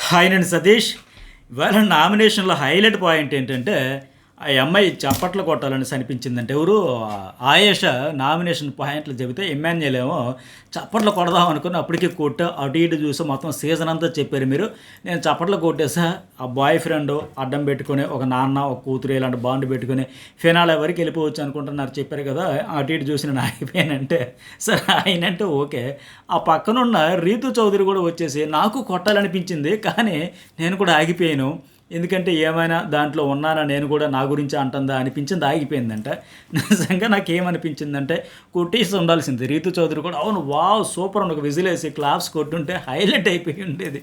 Hi నేను సతీష్. ఇవాళ నామినేషన్లో హైలైట్ పాయింట్ ఏంటంటే ఆ అమ్మాయి చప్పట్లు కొట్టాలని అనిపించిందంటే ఎవరు ఆయేష నామినేషన్ పాయింట్లు చెబితే ఇమ్మాన్యుయల్ ఏమో చప్పట్లు కొడదాం అనుకుని అప్పటికి కొట్టా అటు ఇటు చూసి మొత్తం సీజన్ అంతా చెప్పారు మీరు. నేను చప్పట్లు కొట్టేసా. ఆ బాయ్ ఫ్రెండ్ అడ్డం పెట్టుకుని ఒక నాన్న ఒక కూతురు ఇలాంటి బాండ్ పెట్టుకుని ఫినాలే వరకు వెళ్ళిపోవచ్చు అనుకుంటున్నారు చెప్పారు కదా. అటు ఇటు చూసి నేను ఆగిపోయానంటే సరే ఆయనంటే ఓకే. ఆ పక్కనున్న రీతు చౌదరి కూడా వచ్చేసి నాకు కొట్టాలనిపించింది కానీ నేను కూడా ఆగిపోయాను. ఎందుకంటే ఏమైనా దాంట్లో ఉన్నానా నేను కూడా నా గురించి అంటుందా అనిపించింది, ఆగిపోయిందంట. నిజంగా నాకేమనిపించిందంటే కొట్టేసి ఉండాల్సింది. రీతు చౌదరి కూడా అవును వావ్ సూపర్ అని ఒక విజిలేసి క్లాప్స్ కొట్టుంటే హైలైట్ అయిపోయి ఉండేది.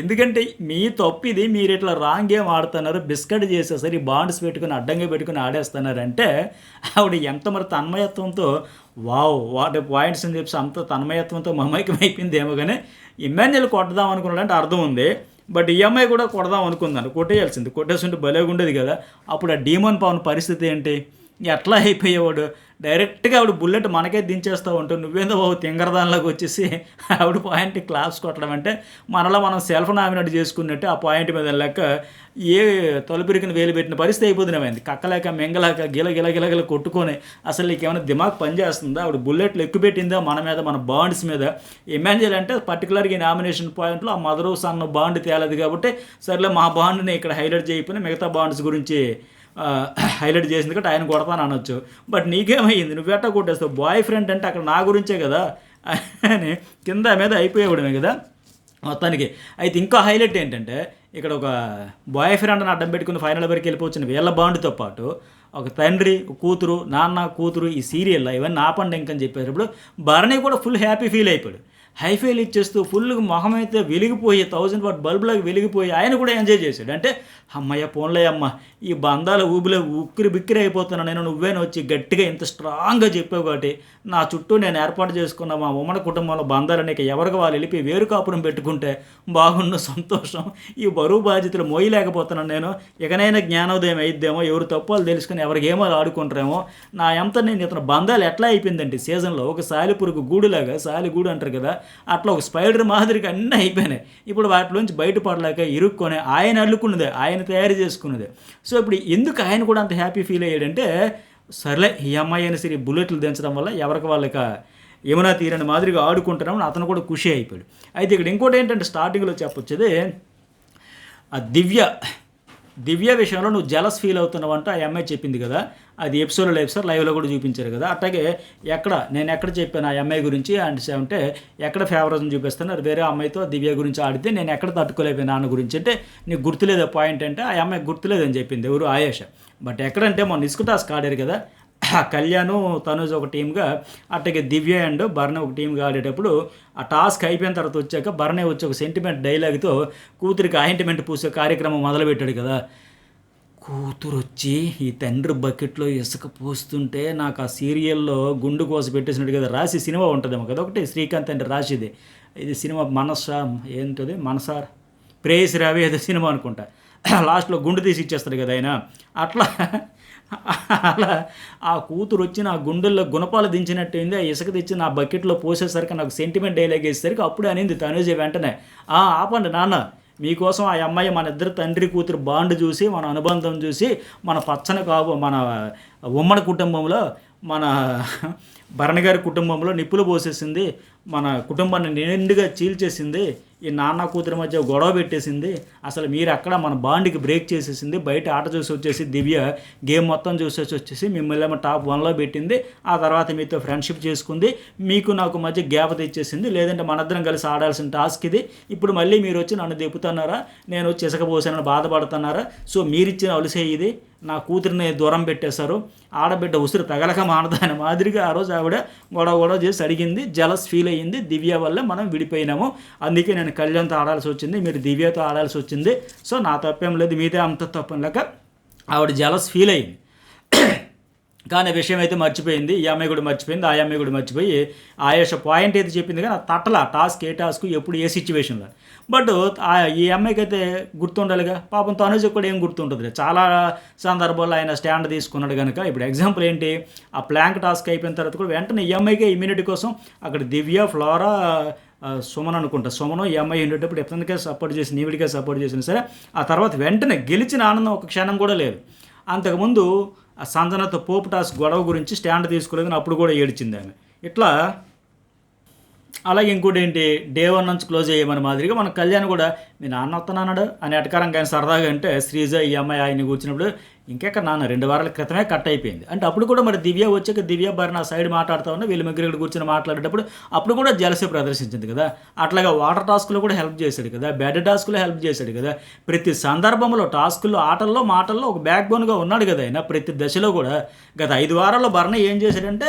ఎందుకంటే మీ తప్పు ఇది, మీరు ఇట్లా రాంగ్ గేమ్ ఆడుతున్నారు, బిస్కెట్ చేసేసరి బాండ్స్ పెట్టుకుని అడ్డంగా పెట్టుకుని ఆడేస్తున్నారంటే ఆవిడ ఎంత మరి తన్మయత్వంతో వావ్ వాటి పాయింట్స్ అని చెప్పి అంత తన్మయత్వంతో మమైకం అయిపోయింది ఏమో. కానీ ఇమ్మాన్యుయల్ కొట్టదాం అనుకున్నాడంటే అర్థం ఉంది. బట్ ఈఎంఐ కూడా కొడదాం అనుకుందాను, కొట్టేయాల్సింది. కొట్టేస్తుంటే భలేగా ఉండేది కదా. అప్పుడు ఆ డీమన్ పవన్ పరిస్థితి ఏంటి, ఎట్లా అయిపోయేవాడు. డైరెక్ట్గా ఆవిడ బుల్లెట్ మనకే దించేస్తూ ఉంటావు, నువ్వేందో బాబు తింగరదానిలోకి వచ్చేసి ఆవిడ పాయింట్ క్లాప్స్ కొట్టడం అంటే మనలో మనం సెల్ఫ్ నామినేట్ చేసుకున్నట్టు ఆ పాయింట్ మీద లెక్క ఏ తలుపురికిన వేలు పెట్టిన పరిస్థితి అయిపోతున్నామైంది. కక్కలేక మెంగలేక గిల కొట్టుకొని అసలు నీకు ఏమైనా దిమాగ్ పనిచేస్తుందా. ఆవిడ బుల్లెట్లు ఎక్కువ పెట్టిందా మన మీద, మన బాండ్స్ మీద. ఇమాన్యుయల్ అంటే పర్టికులర్గా ఈ నామినేషన్ పాయింట్లో ఆ మదరు సన్ బాండ్ తేలదు కాబట్టి సర్లే మా బాండ్ని ఇక్కడ హైలైట్ చేయకపోయినా మిగతా బాండ్స్ గురించి హైలైట్ చేసింది కాబట్టి ఆయన కొడతాను అనొచ్చు. బట్ నీకేమైంది, నువ్వెట్టా కొట్టేస్తావు. బాయ్ ఫ్రెండ్ అంటే అక్కడ నా గురించే కదా అని కింద మీద అయిపోయేవాడమే కదా మొత్తానికి. అయితే ఇంకా హైలైట్ ఏంటంటే ఇక్కడ ఒక బాయ్ ఫ్రెండ్ని అడ్డం పెట్టుకుని ఫైనల్ వరకు వెళ్ళిపోవచ్చు వీళ్ళ బాండ్తో పాటు ఒక తండ్రి కూతురు నాన్న కూతురు ఈ సీరియల్లో ఇవన్నీ ఆపండి ఇంకని చెప్పేటప్పుడు భరణి కూడా ఫుల్ హ్యాపీ ఫీల్ అయిపోయాడు. హైఫైల్ ఇచ్చేస్తూ ఫుల్గా మొహం అయితే వెలిగిపోయి 1000 వాట్ బల్బులాగా వెలిగిపోయి ఆయన కూడా ఎంజాయ్ చేశాడు. అంటే అమ్మయ్య పోన్లే అమ్మ ఈ బంధాల ఊబిలో ఉక్కిరి బిక్కిరి అయిపోతున్నా నేను, నువ్వేనా వచ్చి గట్టిగా ఇంత స్ట్రాంగ్గా చెప్పావు కాబట్టి నా చుట్టూ నేను ఏర్పాటు చేసుకున్న మా ఉమ్మడి కుటుంబంలో బంధాలని ఎవరికి వాళ్ళు వెళ్ళిపోయి వేరు కాపురం పెట్టుకుంటే బాగుండు సంతోషం. ఈ బరువు బాధ్యతలు మోయలేకపోతున్నాను నేను, ఇకనైనా జ్ఞానోదయం అయిద్దేమో, ఎవరు తప్పులు తెలుసుకుని ఎవరికి ఏమో ఆడుకుంటారేమో. నా ఎంత నేను ఇతను బంధాలు ఎట్లా అయిపోయిందంటే సీజన్లో ఒక సాలిపురుగు గూడులాగా, సాలి గూడు అంటారు కదా, అట్లా ఒక స్పైడర్ మాదిరిగా అన్నీ అయిపోయినాయి. ఇప్పుడు వాటిలోంచి బయటపడలేక ఇరుక్కొని ఆయన అల్లుకున్నదే, ఆయన తయారు చేసుకున్నదే. సో ఇప్పుడు ఎందుకు ఆయన కూడా అంత హ్యాపీ ఫీల్ అయ్యాడంటే సర్లే ఈ అమ్మాయి అయినా సరే బుల్లెట్లు దించడం వల్ల ఎవరికి వాళ్ళకి ఏమైనా తీరని మాదిరిగా ఆడుకుంటున్నామని అతను కూడా ఖుషి అయిపోయాడు. అయితే ఇక్కడ ఇంకోటి ఏంటంటే స్టార్టింగ్లో చెప్పొచ్చేది ఆ దివ్య విషయంలో నువ్వు జలస్ ఫీల్ అవుతున్నావంటే ఆ అమ్మాయి చెప్పింది కదా, అది ఎపిసోడ్లో లేదు సార్, లైవ్లో కూడా చూపించారు కదా. అట్లాగే నేను ఎక్కడ చెప్పాను ఆ అమ్మాయి గురించి అంటే ఎక్కడ ఫేవరిజం చూపిస్తాను, అది వేరే అమ్మాయితో దివ్య గురించి ఆడితే నేను ఎక్కడ తట్టుకోలేకపోయినా నాన్న గురించి అంటే నీకు గుర్తులేదా పాయింట్ అంటే ఆ అమ్మాయి గుర్తులేదని చెప్పింది ఎవరు ఆయేష. బట్ ఎక్కడంటే మొన్న ఇసుక టాస్క్ ఆడారు కదా, కళ్యాణ్ తనుజ్ ఒక టీమ్గా అట్లాగే దివ్య అండ్ భరణి ఒక టీమ్గా ఆడేటప్పుడు ఆ టాస్క్ అయిపోయిన తర్వాత వచ్చాక భరణి వచ్చి ఒక సెంటిమెంట్ డైలాగ్తో కూతురికి ఆయింట్మెంట్ పూసే కార్యక్రమం మొదలుపెట్టాడు కదా. కూతురు వచ్చి ఈ తండ్రి బకెట్లో ఇసుక పోస్తుంటే నాకు ఆ సీరియల్లో గుండు కోసి పెట్టేసినట్టు కదా రాసి సినిమా ఉంటుందేమో కదా ఒకటి శ్రీకాంత్ అంటే రాసిది, ఇది సినిమా ఏంటది మనసార్ ప్రేయసి రావి ఏదో సినిమా అనుకుంటా, లాస్ట్లో గుండు తీసి ఇచ్చేస్తాడు కదా ఆయన. అలా ఆ కూతురు వచ్చి నా గుండెల్లో గుణపాలు దించినట్టయింది, ఆ ఇసుక తెచ్చి నా బకెట్లో పోసేసరికి నాకు సెంటిమెంట్ డైలాగ్ వేసేసరికి అప్పుడు అనింది తనుజ వెంటనే ఆపండి నాన్న, మీకోసం ఆ అమ్మాయి మన ఇద్దరు తండ్రి కూతురు బాండ్ చూసి మన అనుబంధం చూసి మన పచ్చని మన ఉమ్మడి కుటుంబంలో మన భరణి గారి కుటుంబంలో నిప్పులు పోసేసింది, మన కుటుంబాన్ని నిండుగా చీల్చేసింది, ఈ నాన్న కూతురి మధ్య గొడవ పెట్టేసింది, అసలు మీరు అక్కడ మన బాండ్కి బ్రేక్ చేసేసింది, బయట ఆట చూసి వచ్చేసి దివ్య గేమ్ మొత్తం చూసేసి వచ్చేసి మిమ్మల్ని ఏమో టాప్ 1లో పెట్టింది, ఆ తర్వాత మీతో ఫ్రెండ్షిప్ చేసుకుంది, మీకు నాకు మధ్య గ్యాప్ తెచ్చేసింది, లేదంటే మనిద్దరం కలిసి ఆడాల్సిన టాస్క్ ఇది, ఇప్పుడు మళ్ళీ మీరు వచ్చి నన్ను దెప్పుతున్నారా, నేను వచ్చి ఇసకపోసానని బాధపడుతున్నారా, సో మీరిచ్చిన అలసే ఇది, నా కూతురిని దూరం పెట్టేశారు, ఆడబిడ్డ ఉసిరు తగలక మానదాని మాదిరిగా ఆ రోజు ఆవిడ గొడవ చేసి అడిగింది, జలస్ ఫీల్ అయ్యింది, దివ్య వల్ల మనం విడిపోయినాము, అందుకే నేను కళ్యాణ్తో ఆడాల్సి వచ్చింది, మీరు దివ్యతో ఆడాల్సి వచ్చింది, సో నా తప్పేం లేదు, మీదే అంత తప్పని లేక ఆవిడ జలస్ ఫీల్ అయ్యింది. కానీ విషయం అయితే మర్చిపోయింది, ఈ అమ్మాయి కూడా మర్చిపోయింది, ఆ అమ్మాయి కూడా మర్చిపోయి ఆయేష పాయింట్ అయితే చెప్పింది కానీ తట్టల టాస్క్ ఏ టాస్క్ ఎప్పుడు ఏ సిచ్యువేషన్లో. బట్ ఈ అమ్మాయికి అయితే గుర్తుండాలిగా, పాపం తనుజ్ కూడా ఏం గుర్తుంటుంది, చాలా సందర్భాల్లో ఆయన స్టాండ్ తీసుకున్నాడు కనుక. ఇప్పుడు ఎగ్జాంపుల్ ఏంటి, ఆ ప్లాంక్ టాస్క్ అయిపోయిన తర్వాత కూడా వెంటనే ఈ అమ్మాయికి ఇమ్యూనిటీ కోసం అక్కడ దివ్య ఫ్లోరా సుమన్ అనుకుంటా, సుమను ఈ అమ్మాయి ఉండేటప్పుడు ఎతనికే సపోర్ట్ చేసి ఈవిడికే సపోర్ట్ చేసినా సరే ఆ తర్వాత వెంటనే గెలిచిన ఆనందం ఒక క్షణం కూడా లేదు. అంతకుముందు ఆ సంజనతో పోపు టాస్ గొడవ గురించి స్టాండ్ తీసుకోలేదని అప్పుడు కూడా ఏడిచింది ఆమె. ఇట్లా అలాగే ఇంకోటి ఏంటి, డే 1 నుంచి క్లోజ్ అయ్యేమని మాదిరిగా మన కళ్యాణ్ కూడా మీ నాన్న వస్తున్నాడు అని ఎటకారంగా ఆయన సరదాగా అంటే శ్రీజ ఈ అమ్మాయి ఆయన్ని కూర్చున్నప్పుడు ఇంకెక్కడ నాన్న 2 వారాల క్రితమే కట్ అయిపోయింది అంటే అప్పుడు కూడా మరి దివ్య వచ్చాక దివ్య బారి నా సైడ్ మాట్లాడుతూ ఉన్నా వీళ్ళు ముగ్గురు ఇక్కడ కూర్చొని మాట్లాడేటప్పుడు అప్పుడు కూడా జలసీ ప్రదర్శించింది కదా. అట్లాగా వాటర్ టాస్క్లో కూడా హెల్ప్ చేశాడు కదా, బ్యాడ్ టాస్క్లో హెల్ప్ చేశాడు కదా. ప్రతి సందర్భంలో టాస్కుల్లో ఆటల్లో మాటల్లో ఒక బ్యాక్ బోన్గా ఉన్నాడు కదా ఆయన ప్రతి దశలో కూడా. గత 5 వారాల్లో భరణ ఏం చేశాడంటే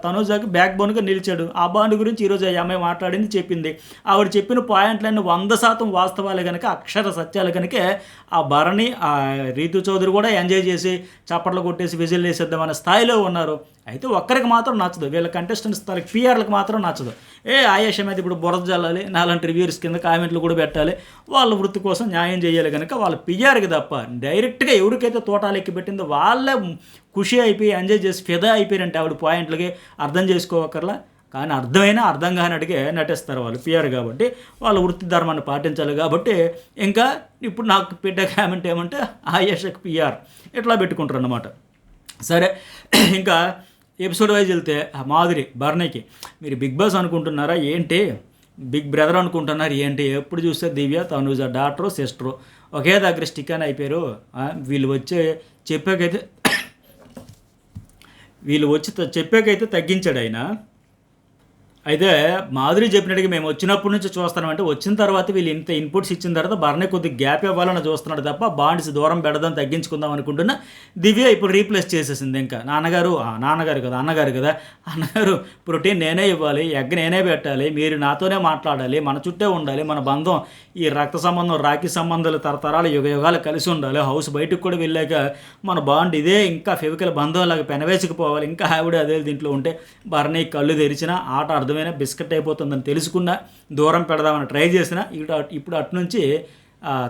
తనూజాకి బ్యాక్ బోన్గా నిలిచాడు. ఆ బాండ్ గురించి ఈరోజు ఈ అమ్మాయి మాట్లాడింది చెప్పింది. ఆవిడ చెప్పిన పాయింట్లన్నీ 100% వాస్తవాలు కనుక అక్షర సత్యాలు కనుక ఆ భరణి ఆ రీతు చౌదరి కూడా ఎంజాయ్ చేసి చప్పట్లు కొట్టేసి విజిల్ వేసేద్దాం అనే స్థాయిలో ఉన్నారు. అయితే ఒక్కరికి మాత్రం నచ్చదు, వీళ్ళ కంటెస్టెంట్స్ తనకి పిఆర్లకు మాత్రం నచ్చదు. ఆయేష మీద ఇప్పుడు బురద జల్లాలి, నాలాంటి రివ్యూర్స్ కింద కామెంట్లు కూడా పెట్టాలి, వాళ్ళ వృత్తి కోసం న్యాయం చేయాలి కనుక వాళ్ళు పిఆర్కి తప్ప డైరెక్ట్గా ఎవరికైతే తోటాలు ఎక్కి పెట్టిందో వాళ్ళే ఖుషి అయిపోయి ఎంజాయ్ చేసి ఫిదా అయిపోయారంటే ఆవిడ పాయింట్లకి అర్థం చేసుకోవక్కర్లా. కానీ అర్థమైనా అర్థం కానట్టుగా నటిస్తారు వాళ్ళు పిఆర్ కాబట్టి, వాళ్ళ వృత్తి ధర్మాన్ని పాటించాలి కాబట్టి. ఇంకా ఇప్పుడు నాకు పెట్టే కామెంట్ ఏమంటే ఆయేషకి పిఆర్ ఇట్లా పెట్టుకుంటారు అన్నమాట. సరే, ఇంకా ఎపిసోడ్ వైజ్ వెళ్తే మాధురి భరణికి మీరు బిగ్ బాస్ అనుకుంటున్నారా ఏంటి, బిగ్ బ్రదర్ అనుకుంటున్నారు ఏంటి, ఎప్పుడు చూస్తే దివ్య తనూజ డాక్టరు సిస్టరు ఒకే దగ్గర స్టిక్ అని అయిపోయారు. వీళ్ళు వచ్చి చెప్పాకైతే తగ్గించాడు ఆయన. అయితే మాధురి చెప్పినట్టుగా మేము వచ్చినప్పటి నుంచి చూస్తున్నామంటే వచ్చిన తర్వాత వీళ్ళు ఇంత ఇన్పుట్స్ ఇచ్చిన తర్వాత భరణి కొద్దిగా గ్యాప్ ఇవ్వాలని చూస్తున్నాడు తప్ప బాండ్స్ దూరం పెడదాం తగ్గించుకుందాం అనుకుంటున్నా. దివ్య ఇప్పుడు రీప్లేస్ చేసేసింది. ఇంకా నాన్నగారు అన్నగారు కదా అన్నగారు ప్రోటీన్ నేనే ఇవ్వాలి, ఎగ్ నేనే పెట్టాలి, మీరు నాతోనే మాట్లాడాలి, మన చుట్టే ఉండాలి, మన బంధం ఈ రక్త సంబంధం రాఖీ సంబంధాలు తరతరాలు యుగాలు కలిసి ఉండాలి, హౌస్ బయటకు కూడా వెళ్ళాక మన బాండ్ ఇదే ఇంకా ఫెవికల్ బంధం లాగా పెనవేసుకుపోవాలి. ఇంకా ఆవిడ అదే దీంట్లో ఉంటే భరణి కళ్ళు తెరిచిన ఆట అర్థమైన బిస్కెట్ అయిపోతుందని తెలుసుకున్నా దూరం పెడదామని ట్రై చేసినా ఇప్పుడు అటు నుంచి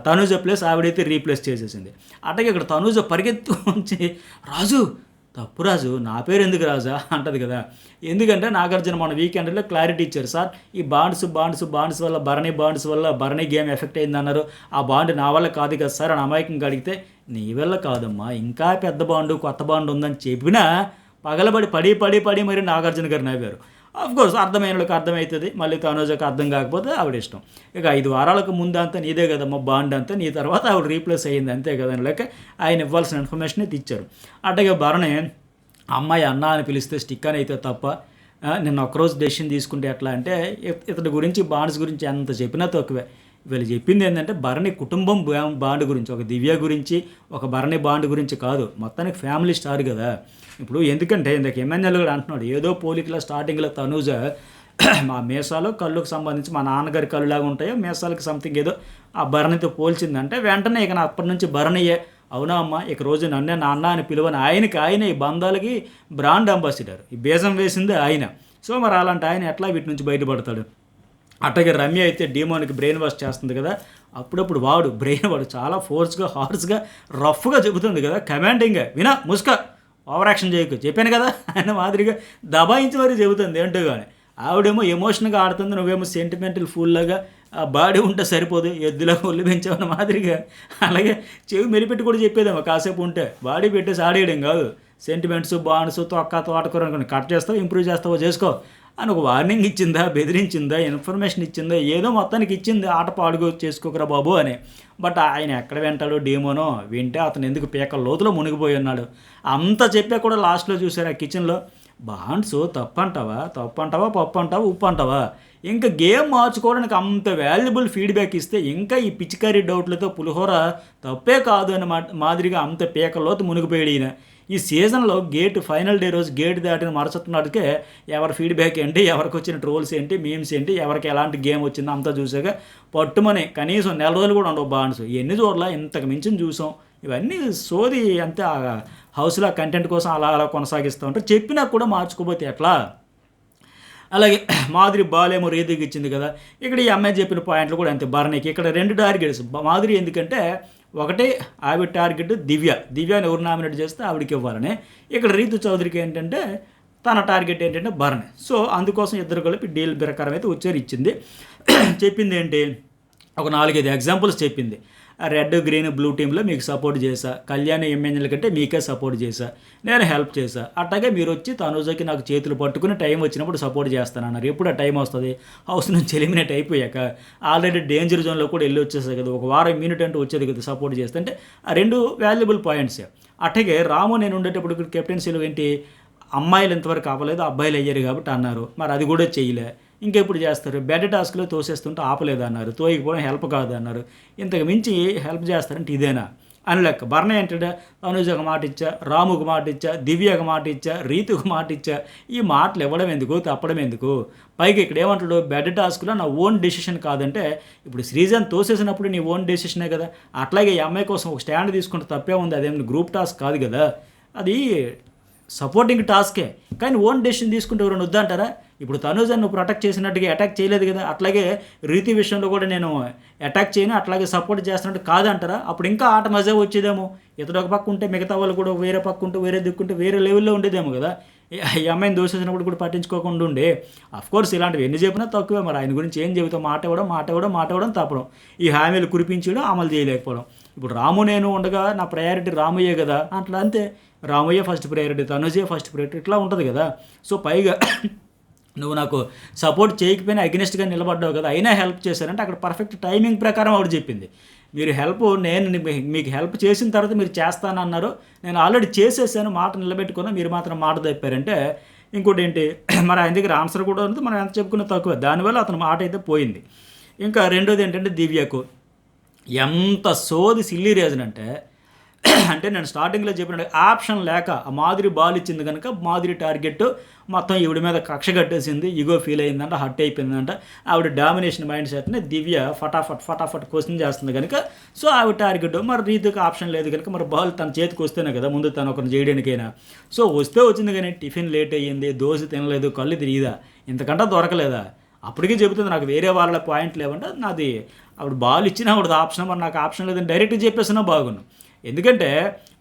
తనూజ ప్లేస్ ఆవిడైతే రీప్లేస్ చేసేసింది. అట్లాగే ఇక్కడ తనూజ పరిగెత్తు వచ్చి రాజు తప్పు రాజు నా పేరు ఎందుకు రాజా అంటది కదా. ఎందుకంటే నాగార్జున మన వీకెండ్లో క్లారిటీ ఇచ్చారు, సార్ ఈ బాండ్స్ వల్ల భరణి గేమ్ ఎఫెక్ట్ అయింది అన్నారు, ఆ బాండ్ నా వల్ల కాదు కదా సార్ అని అమాయకంగా అడిగితే నీ వల్ల కాదమ్మా ఇంకా పెద్ద బాండు కొత్త బాండ్ ఉందని చెప్పినా పగలబడి పడి మరి నాగార్జున గారు నవ్వారు. కోర్స్ అర్థమైన వాళ్ళకి అర్థమవుతుంది, మళ్ళీ తనూజకి అర్థం కాకపోతే ఆవిడ ఇష్టం. ఇక 5 వారాలకు ముందు అంతా నీదే కదమ్మా బాండ్ అంతా, నీ తర్వాత ఆవిడ రీప్లేస్ అయ్యింది అంతే కదని లేక ఆయన ఇవ్వాల్సిన ఇన్ఫర్మేషన్ అయితే ఇచ్చారు. అట్లాగే భరణి అమ్మాయి అన్న అని పిలిస్తే స్టిక్ అని అయితే తప్ప నిన్న ఒక్కరోజు డెసిషన్ తీసుకుంటే ఎట్లా అంటే ఇతడి గురించి బాండ్స్ గురించి ఎంత చెప్పినా తక్కువే. వీళ్ళు చెప్పింది ఏంటంటే భరణి కుటుంబం బాండ్ గురించి, ఒక దివ్య గురించి ఒక భరణి బాండ్ గురించి కాదు, మొత్తానికి ఫ్యామిలీ స్టార్ కదా. ఇప్పుడు ఎందుకంటే ఇందాక ఎమ్మెల్యేలు కూడా అంటున్నాడు ఏదో పోలికలో స్టార్టింగ్లో తనూజ మా మీసాలు కళ్ళుకు సంబంధించి మా నాన్నగారి కళ్ళులాగా ఉంటాయో మీసాలకు సంథింగ్ ఏదో ఆ భరణితో పోల్చిందంటే వెంటనే ఇక అప్పటి నుంచి భరణియే అవునా అమ్మ ఇక రోజు నన్నే నాన్న అని పిలువని ఆయన ఈ బంధాలకి బ్రాండ్ అంబాసిడర్, ఈ బేజం వేసింది ఆయన. సో మరి అలాంటి ఆయన ఎట్లా వీటి నుంచి బయటపడతాడు. అట్లాగే రమ్య అయితే డీమోన్కి బ్రెయిన్ వాష్ చేస్తుంది కదా, అప్పుడప్పుడు వాడు చాలా ఫోర్స్గా హార్స్గా రఫ్గా చెబుతుంది కదా, కమాండింగ్గా వినా ముస్క ఓవర్ యాక్షన్ చేయకు చెప్పాను కదా ఆయన మాదిరిగా దబాయించి మరీ చెబుతుంది ఏంటో కానీ. ఆవిడేమో ఎమోషన్గా ఆడుతుంది, నువ్వేమో సెంటిమెంటల్ ఫుల్లాగా ఆ బాడీ ఉంటే సరిపోదు ఎద్దులా ఒళ్ళు పెంచామన్న మాదిరిగా. అలాగే చెవి మెలిపెట్టి కూడా చెప్పేదేమో కాసేపు ఉంటే బాడీ పెట్టేసి ఆడేయడం కాదు, సెంటిమెంట్స్ బాండ్స్ తోటకూర అనుకుని కట్ చేస్తావు ఇంప్రూవ్ చేస్తావో చేసుకో అని ఒక వార్నింగ్ ఇచ్చిందా, బెదిరించిందా, ఇన్ఫర్మేషన్ ఇచ్చిందా, ఏదో మొత్తానికి ఇచ్చింది ఆట పాడుగో చేసుకోకరా బాబు అని. బట్ ఆయన ఎక్కడ వింటాడో డేమోనో, వింటే అతను ఎందుకు పీకల లోతులో మునిగిపోయి ఉన్నాడు. అంతా చెప్పా కూడా లాస్ట్లో చూసారు ఆ కిచెన్లో బాండ్స్ తప్పు అంటావా పప్పు అంటావా ఉప్పు అంటావా. ఇంకా గేమ్ మార్చుకోవడానికి అంత వాల్యుబుల్ ఫీడ్బ్యాక్ ఇస్తే ఇంకా ఈ పిచికారీ డౌట్లతో పులిహోర తప్పే కాదు అని మాదిరిగా అంత పీకల్లోతు మునిగిపోయాడు ఈయన. ఈ సీజన్లో ఫైనల్ డే రోజు గేట్ దాటిన మరుసటినాటికే ఎవరి ఫీడ్బ్యాక్ ఏంటి, ఎవరికి వచ్చిన ట్రోల్స్ ఏంటి, మీమ్స్ ఏంటి, ఎవరికి ఎలాంటి గేమ్ వచ్చిందో అంతా చూసాక పట్టుమని కనీసం 4 రోజులు కూడా ఉండవు బాండ్స్. ఎన్ని చోట్ల ఇంతకు మించిన చూసాం. ఇవన్నీ సోది అంతే హౌస్లో కంటెంట్ కోసం అలా కొనసాగిస్తూ ఉంటారు. చెప్పినా కూడా మార్చుకోపోతే ఎట్లా. అలాగే మాధురి బాలేమో రీతికి ఇచ్చింది కదా, ఇక్కడ ఈ అమ్మాయి చెప్పిన పాయింట్లు కూడా అంతే. భరణికి ఇక్కడ 2 టార్గెట్స్ మాధురి, ఎందుకంటే ఒకటి ఆవిడ టార్గెట్ దివ్యని ఎవరు నామినేట్ చేస్తే ఆవిడకి ఇవ్వాలని. ఇక్కడ రీతు చౌదరికి ఏంటంటే తన టార్గెట్ ఏంటంటే భరణి. సో అందుకోసం ఇద్దరు కలిపి డీల్ ప్రకారం అయితే వచ్చారు, ఇచ్చింది. చెప్పింది ఏంటి, ఒక 4-5 ఎగ్జాంపుల్స్ చెప్పింది. రెడ్ గ్రీన్ బ్లూ టీంలో మీకు సపోర్ట్ చేశా, కళ్యాణ్ ఎంఎన్ఎల్ కంటే మీకే సపోర్ట్ చేశా, నేను హెల్ప్ చేశా, అట్లాగే మీరు వచ్చి తనుజకి నాకు చేతులు పట్టుకుని టైం వచ్చినప్పుడు సపోర్ట్ చేస్తానన్నారు. ఎప్పుడు ఆ టైం వస్తుంది, హౌస్ నుంచి ఎలిమినేట్ అయిపోయాక, ఆల్రెడీ డేంజర్ జోన్లో కూడా వెళ్ళి వచ్చేసాయి కదా, ఒక వారం మినిట్ అంటూ వచ్చేది కదా సపోర్ట్ చేస్తే. అంటే ఆ 2 వాల్యుబుల్ పాయింట్స్. అట్లాగే రాము నేను ఉండేటప్పుడు కెప్టెన్సీలో ఏంటి, అమ్మాయిలు ఎంతవరకు అవ్వలేదు, అబ్బాయిలు అయ్యారు కాబట్టి అన్నారు, మరి అది కూడా చేయలే, ఇంకెప్పుడు చేస్తారు, బెడ్ టాస్క్లో తోసేస్తుంటే ఆపలేదు అన్నారు, తోయకపోవడం హెల్ప్ కాదు అన్నారు, ఇంతకు మించి హెల్ప్ చేస్తారంటే ఇదేనా అని లెక్క. భరణ ఏంటంటే తనుజకు మాట ఇచ్చా, రాముకు మాట ఇచ్చా, దివ్యకు మాట ఇచ్చా, రీతుకు మాట ఇచ్చా, ఈ మాటలు ఇవ్వడం ఎందుకు, తప్పడం ఎందుకు, పైకి ఇక్కడ ఏమంటాడు, బెడ్ టాస్క్లో నా ఓన్ డెసిషన్ కాదంటే, ఇప్పుడు శ్రీజన్ తోసేసినప్పుడు నీ ఓన్ డెసిషనే కదా, అట్లాగే ఈ అమ్మాయి కోసం ఒక స్టాండ్ తీసుకుంటే తప్పే ఉంది, అదేమి గ్రూప్ టాస్క్ కాదు కదా, అది సపోర్టింగ్ టాస్కే, కానీ ఓన్ డెసిషన్ తీసుకుంటే ఎవరైనా వద్దంటారా. ఇప్పుడు తనుజను నువ్వు ప్రొటెక్ట్ చేసినట్టుగా అటాక్ చేయలేదు కదా, అట్లాగే రీతి విషయంలో కూడా నేను అటాక్ చేయను, అట్లాగే సపోర్ట్ చేస్తున్నట్టు కాదంటారా. అప్పుడు ఇంకా ఆట మజా వచ్చేదేమో, ఇతడు ఒక పక్క ఉంటే మిగతా వాళ్ళు కూడా వేరే పక్క ఉంటే వేరే దిక్కుంటే వేరే లెవెల్లో ఉండేదేమో కదా, ఈ అమ్మాయిని దోసేసినప్పుడు కూడా పట్టించుకోకుండా ఉండే. అఫ్కోర్స్ ఇలాంటివి ఎన్ని చెప్పినా తక్కువే, మరి ఆయన గురించి ఏం చెబుతాం, మాట ఇవ్వడం తప్పడం, ఈ హామీలు కురిపించడం అమలు చేయలేకపోవడం. ఇప్పుడు రాము నేను ఉండగా నా ప్రయారిటీ రామయ్యే కదా, అట్లా అంతే, రామయ్య ఫస్ట్ ప్రయారిటీ, తనుజే ఫస్ట్ ప్రయారిటీ, ఇట్లా ఉంటుంది కదా. సో పైగా నువ్వు నాకు సపోర్ట్ చేయకపోయినా అగెనిస్ట్గా నిలబడ్డావు కదా, అయినా హెల్ప్ చేశారంటే అక్కడ పర్ఫెక్ట్ టైమింగ్ ప్రకారం ఆవిడ చెప్పింది. మీరు హెల్ప్, నేను మీకు హెల్ప్ చేసిన తర్వాత మీరు చేస్తానన్నారు, నేను ఆల్రెడీ చేసేసాను, మాట నిలబెట్టుకున్నా, మీరు మాత్రం మాట తప్పారంటే ఇంకోటి ఏంటి, మరి ఆయన దగ్గర ఆన్సర్ కూడా ఉంది, మనం ఎంత చెప్పుకున్నా తక్కువ, దానివల్ల అతని మాట అయితే పోయింది. ఇంకా రెండోది ఏంటంటే దివ్యకు ఎంత సోది సిల్లీ రీజన్ అంటే నేను స్టార్టింగ్లో చెప్పినట్టు ఆప్షన్ లేక ఆ మాదిరి బాల్ ఇచ్చింది కనుక మాదిరి టార్గెట్ మొత్తం ఈవిడ మీద కక్ష కట్టేసింది, ఇగో ఫీల్ అయిందంట, హట్ అయిపోయిందంట, ఆవిడ డామినేషన్ మైండ్ సెట్ని దివ్య ఫటాఫట్ క్వశ్చన్ చేస్తుంది కనుక సో ఆవిడ టార్గెట్. మరి రీతికి ఆప్షన్ లేదు కనుక మరి బాల్ తన చేతికి వస్తేనే కదా ముందు తను ఒకరిని చేయడానికైనా. సో వస్తే వచ్చింది కానీ టిఫిన్ లేట్ అయ్యింది, దోశ తినలేదు, కళ్ళు తిరిగిదా, ఇంతకంటే దొరకలేదా, అప్పటికే చెబుతుంది నాకు వేరే వాళ్ళ పాయింట్ లేవంటే నాది ఆవిడ బాల్ ఇచ్చినా ఆవిడది ఆప్షన్, మరి నాకు ఆప్షన్ లేదని డైరెక్ట్గా చెప్పేసినా బాగున్నాను. ఎందుకంటే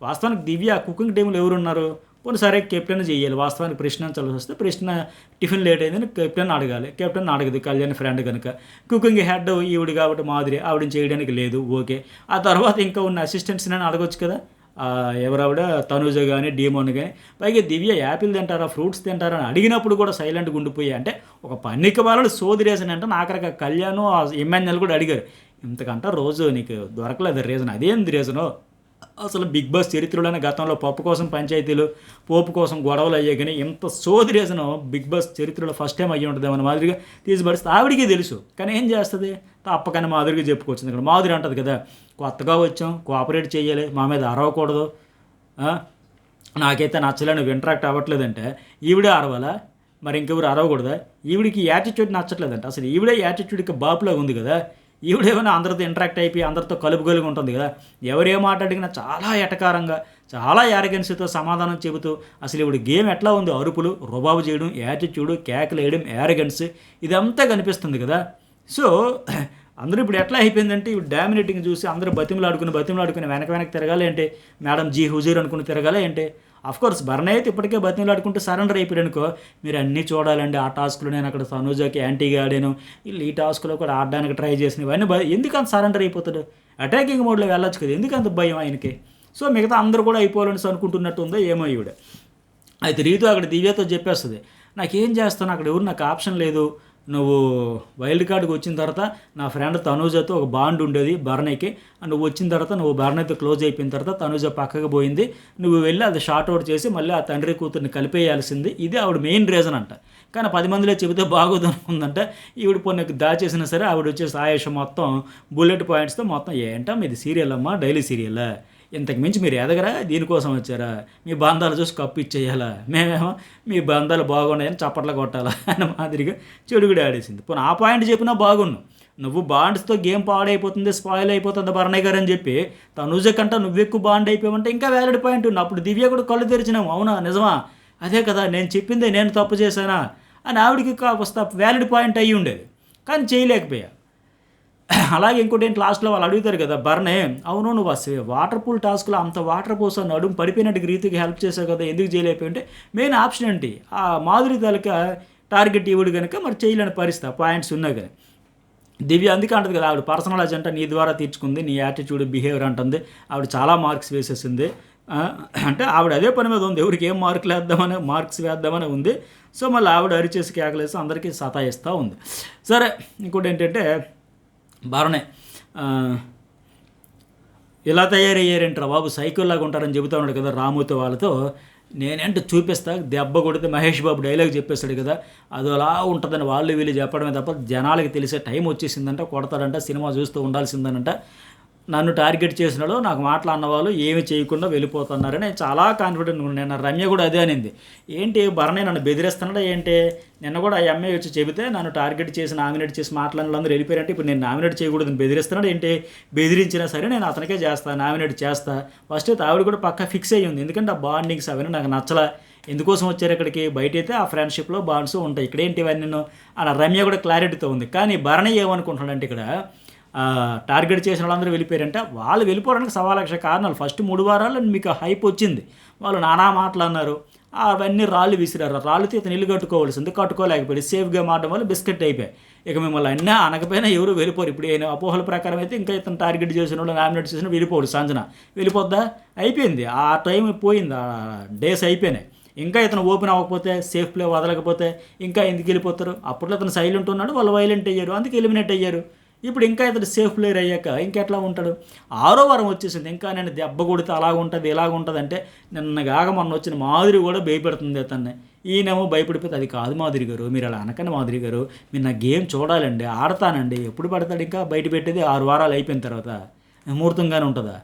వాస్తవానికి దివ్య కుకింగ్ టీంలో ఎవరున్నారు, పోనీ సరే కెప్టెన్ చేయాలి, వాస్తవానికి ప్రశ్నించాల్సి వస్తే ప్రశ్న టిఫిన్ లేట్ అయిందని కెప్టెన్ అడగాలి, కెప్టెన్ అడగదు, కళ్యాణ్ ఫ్రెండ్ కనుక. కుకింగ్ హెడ్ ఈవిడ కాబట్టి మాదిరి, ఆవిడని చేయడానికి లేదు, ఓకే. ఆ తర్వాత ఇంకా ఉన్న అసిస్టెంట్స్ని అడగొచ్చు కదా, ఎవరావిడ తనుజ కానీ డీమోన్ కానీ. పైగా దివ్య యాపిల్ తింటారా, ఫ్రూట్స్ తింటారా అని అడిగినప్పుడు కూడా సైలెంట్గా ఉండిపోయాయి. అంటే ఒక పన్నిక వాళ్ళు సోది రీజన్ అంటే ఆఖరికి కళ్యాణ్ ఎంఎన్ఎల్ కూడా అడిగారు, ఇంతకంటే రోజు నీకు దొరకలేదు రీజన్, అదేంది రీజను, అసలు బిగ్ బాస్ చరిత్రలోనే గతంలో పప్పు కోసం పంచాయతీలు, పోపు కోసం గొడవలు అయ్యాయి, కానీ ఇంత సోది రీజను బిగ్ బాస్ చరిత్రలో ఫస్ట్ టైం అయ్యి ఉంటుంది మన మాదిరిగా తీసిపడిస్తే ఆవిడికి తెలుసు, కానీ ఏం చేస్తుంది, తప్పకని మాదిరిగా చెప్పుకొచ్చింది. ఇక్కడ మాదిరి అంటుంది కదా, కొత్తగా వచ్చాం, కోఆపరేట్ చేయాలి, మా మీద అరవకూడదు, నాకైతే నచ్చలే, నువ్వు ఇంటరాక్ట్ అవ్వట్లేదంటే ఈవిడే అరవాలా, మరి ఇంకెవరు అరవకూడదా, ఈవిడికి యాటిట్యూడ్ నచ్చట్లేదంటే అసలు ఈవిడే యాటిట్యూడ్కి బాపులాగా ఉంది కదా, ఈవిడేమైనా అందరితో ఇంటరాక్ట్ అయిపోయి అందరితో కలుపుగలుగు ఉంటుంది కదా, ఎవరే మాట్లాడినా చాలా ఎటకారంగా చాలా యారగెన్సీతో సమాధానం చెబుతూ అసలు ఈవిడ గేమ్ ఎట్లా ఉంది, అరుపులు రుబాబు చేయడం, యాటిట్యూడ్, కేకలు వేయడం, యారగెన్స్, ఇదంతా కనిపిస్తుంది కదా. సో అందరూ ఇప్పుడు ఎట్లా అయిపోయిందంటే ఇవి డామినేటింగ్ చూసి అందరూ బతిమలాడుకుని వెనక తిరగాలి ఏంటి, మేడం జీ హుజూర్ అనుకుని తిరగాలి ఏంటి. అఫ్కోర్స్ భరణ అయితే ఇప్పటికే బతిమలాడుకుంటూ సరెండర్ అయిపోయాడు అనుకో, మీరు అన్నీ చూడాలండి, ఆ టాస్క్లో నేను అక్కడ తనుజకి యాంటీగా ఆడాను, వీళ్ళు ఈ టాస్క్లో కూడా ఆడడానికి ట్రై చేసిన, ఇవన్నీ ఎందుకు అంత సరెండర్ అయిపోతాడు, అటాకింగ్ మోడ్లో వెళ్ళొచ్చు కదా, ఎందుకు అంత భయం ఆయనకి. సో మిగతా అందరూ కూడా అయిపోవాలని అనుకుంటున్నట్టు ఉందో ఏమో ఈవిడ. అయితే రీతు అక్కడ దివ్యతో చెప్పేస్తుంది, నాకేం చేస్తాను అక్కడ ఎవరు, నాకు ఆప్షన్ లేదు, నువ్వు వైల్డ్ కార్డుకి వచ్చిన తర్వాత నా ఫ్రెండ్ తనూజతో ఒక బాండ్ ఉండేది భరణకి, నువ్వు వచ్చిన తర్వాత నువ్వు భరణతో క్లోజ్ అయిపోయిన తర్వాత తనూజ పక్కకు పోయింది, నువ్వు వెళ్ళి అది షార్ట్ అవుట్ చేసి మళ్ళీ ఆ తండ్రి కూతుర్ని కలిపేయాల్సింది, ఇది ఆవిడ మెయిన్ రీజన్ అంట. కానీ 10 మందిలో చెబితే బాగోదు అనుకుందంట, ఈవిడ పొన్నికి దాచేసినా సరే ఆవిడ వచ్చేసి ఆయేష మొత్తం బుల్లెట్ పాయింట్స్తో మొత్తం ఏంటమ్మా ఇది సీరియల్ అమ్మా, డైలీ సీరియల్, ఇంతకు మించి మీరు ఎదగరా, దీనికోసం వచ్చారా, మీ బంధాలు చూసి కప్పు ఇచ్చేయాలా, మేమేమో మీ బంధాలు బాగున్నాయని చప్పట్లు కొట్టాలా అన్న మాదిరిగా చెడుగుడి ఆడేసింది. పోనీ ఆ పాయింట్ చెప్పినా బాగున్నావు, నువ్వు బాండ్స్తో గేమ్ పాడైపోతుంది, స్పాయిల్ అయిపోతుంది భరణయ్య గారు అని చెప్పి తనుజ కంట నువ్వు ఎక్కువ బాండ్ అయిపోయావంటే ఇంకా వ్యాలిడ్ పాయింట్ ఉంది. అప్పుడు దివ్య కూడా కళ్ళు తెరిచినాము, అవునా నిజమా, అదే కదా నేను చెప్పిందే, నేను తప్పు చేశానా అని ఆవిడికి వస్తా వ్యాలిడ్ పాయింట్ అయ్యి ఉండేది, కానీ చేయలేకపోయా. అలాగే ఇంకోటి ఏంటి లాస్ట్‌లో వాళ్ళు అడుగుతారు కదా! భరణే, అవును నువ్వు వాటర్ పూల్ టాస్క్‌లో అంత వాటర్ పోసావు నడుము పడిపోయినట్టు రీతికి హెల్ప్ చేసావు కదా! ఎందుకు చేయలేకపోయావు అంటే మెయిన్ ఆప్షన్ ఏంటి? ఆ మాధురి తాలూకా టార్గెట్ ఇవ్వడు గనుక మరి చేయలేని పరిస్థితి ఆ పాయింట్స్ ఉన్నా గాని. దివ్య అందుకే అంటది కదా! ఆవిడ పర్సనల్ అజెండా నీ ద్వారా తీర్చుకుంది. నీ యాటిట్యూడ్, బిహేవియర్ అంటుంది. ఆవిడ చాలా మార్క్స్ వేసేసింది. అంటే ఆవిడ అదే పని మీద ఉంది. ఎవరికి ఏం మార్క్స్ వేద్దామని ఉంది. సో, మళ్ళీ ఆవిడ అరిచేసి కేకలేసి అందరికీ సతాయిస్తా ఉంది. సరే ఇంకోటేంటంటే భరణే ఇలా తయారయ్యారేంట్రా బాబు సైకోల్లాగా ఉంటారని చెబుతా ఉన్నాడు కదా రాముతో వాళ్ళతో. నేనేంటో చూపిస్తా దెబ్బ కొడితే మహేష్ బాబు డైలాగ్ చెప్పేస్తాడు కదా, అది అలా ఉంటుందని వాళ్ళు వీళ్ళు చెప్పడమే తప్ప జనాలకి తెలిసే టైం వచ్చేసిందంట, కొడతాడంట, సినిమా చూస్తూ ఉండాల్సిందనంట. నన్ను టార్గెట్ చేసినాడు, నాకు మాటలు అన్నవాళ్ళు ఏమి చేయకుండా వెళ్ళిపోతున్నారని చాలా కాన్ఫిడెంట్ నిన్న రమ్య కూడా అదే అనింది. ఏంటి భరణి నన్ను బెదిరిస్తున్నాడా ఏంటి? నిన్న కూడా ఆ అమ్మాయి వచ్చి చెబితే నన్ను టార్గెట్ చేసి నామినేట్ చేసి మాట్లాడిన వాళ్ళందరూ వెళ్ళిపోయారంటే ఇప్పుడు నేను నామినేట్ చేయకూడదని బెదిరిస్తున్నాడు ఏంటి? బెదిరించినా సరే నేను అతనికే చేస్తా, నామినేట్ చేస్తా. ఫస్ట్ అయితే ఆవిడ కూడా పక్కా ఫిక్స్ అయ్యి ఉంది. ఎందుకంటే ఆ బాండింగ్స్ అవన్నీ నాకు నచ్చలా. ఎందుకోసం వచ్చారు ఇక్కడికి? బయట అయితే ఆ ఫ్రెండ్షిప్లో బాండ్స్ ఉంటాయి, ఇక్కడేంటి ఇవన్నీ అలా రమ్య కూడా క్లారిటీతో ఉంది. కానీ భరణి ఏమనుకుంటున్నాడంటే ఇక్కడ టార్గెట్ చేసిన వాళ్ళందరూ వెళ్ళిపోయారంటే వాళ్ళు వెళ్ళిపోవడానికి 1,00,000 కారణాలు. ఫస్ట్ 3 వారాల్లో మీకు హైప్ వచ్చింది, వాళ్ళు నానా మాటలు అన్నారు, అవన్నీ రాళ్ళు విసిరారు. రాళ్ళతో ఇతను ఇల్లు కట్టుకోవాల్సింది, కట్టుకోలేకపోయి సేఫ్గా మారడం వల్ల బిస్కెట్ అయిపోయాయి. ఇక మిమ్మల్ని అన్నీ అనకపోయినా ఎవరు వెళ్ళిపోరు. ఇప్పుడు ఈయన అపోహల ప్రకారం అయితే ఇంకా ఇతను టార్గెట్ చేసిన వాళ్ళు నామినేట్ చేసిన వెళ్ళిపోడు. సంజన వెళ్ళిపోద్దా? అయిపోయింది, ఆ టైం పోయింది, ఆ డేస్ అయిపోయినాయి. ఇంకా ఇతను ఓపెన్ అవ్వకపోతే, సేఫ్ ప్లే వదలకపోతే ఇంకా ఎందుకు వెళ్ళిపోతారు? అప్పట్లో ఇతను సైలెంట్ ఉన్నాడు, వాళ్ళు వైలెంట్ అయ్యారు, అందుకే ఎలిమినేట్ అయ్యారు. ఇప్పుడు ఇంకా ఇతడు సేఫ్ ప్లేయర్ అయ్యాక ఇంకెట్లా ఉంటాడు? 6వ వారం వచ్చేసింది, ఇంకా నేను దెబ్బ కొడితే అలాగ ఉంటుంది ఇలాగ ఉంటుంది అంటే నిన్నగాక మొన్న వచ్చిన మాధురి కూడా భయపెడుతుంది అతన్ని. ఈయనేమో భయపడిపోతే అది కాదు మాధురి గారు, మీరు అలా అనకండి మాధురి గారు, మీరు నా గేమ్ చూడాలండి, ఆడతానండి. ఎప్పుడు పడతాడు ఇంకా బయట పెట్టేది 6 వారాలు అయిపోయిన తర్వాత ముహూర్తంగానే ఉంటుందా?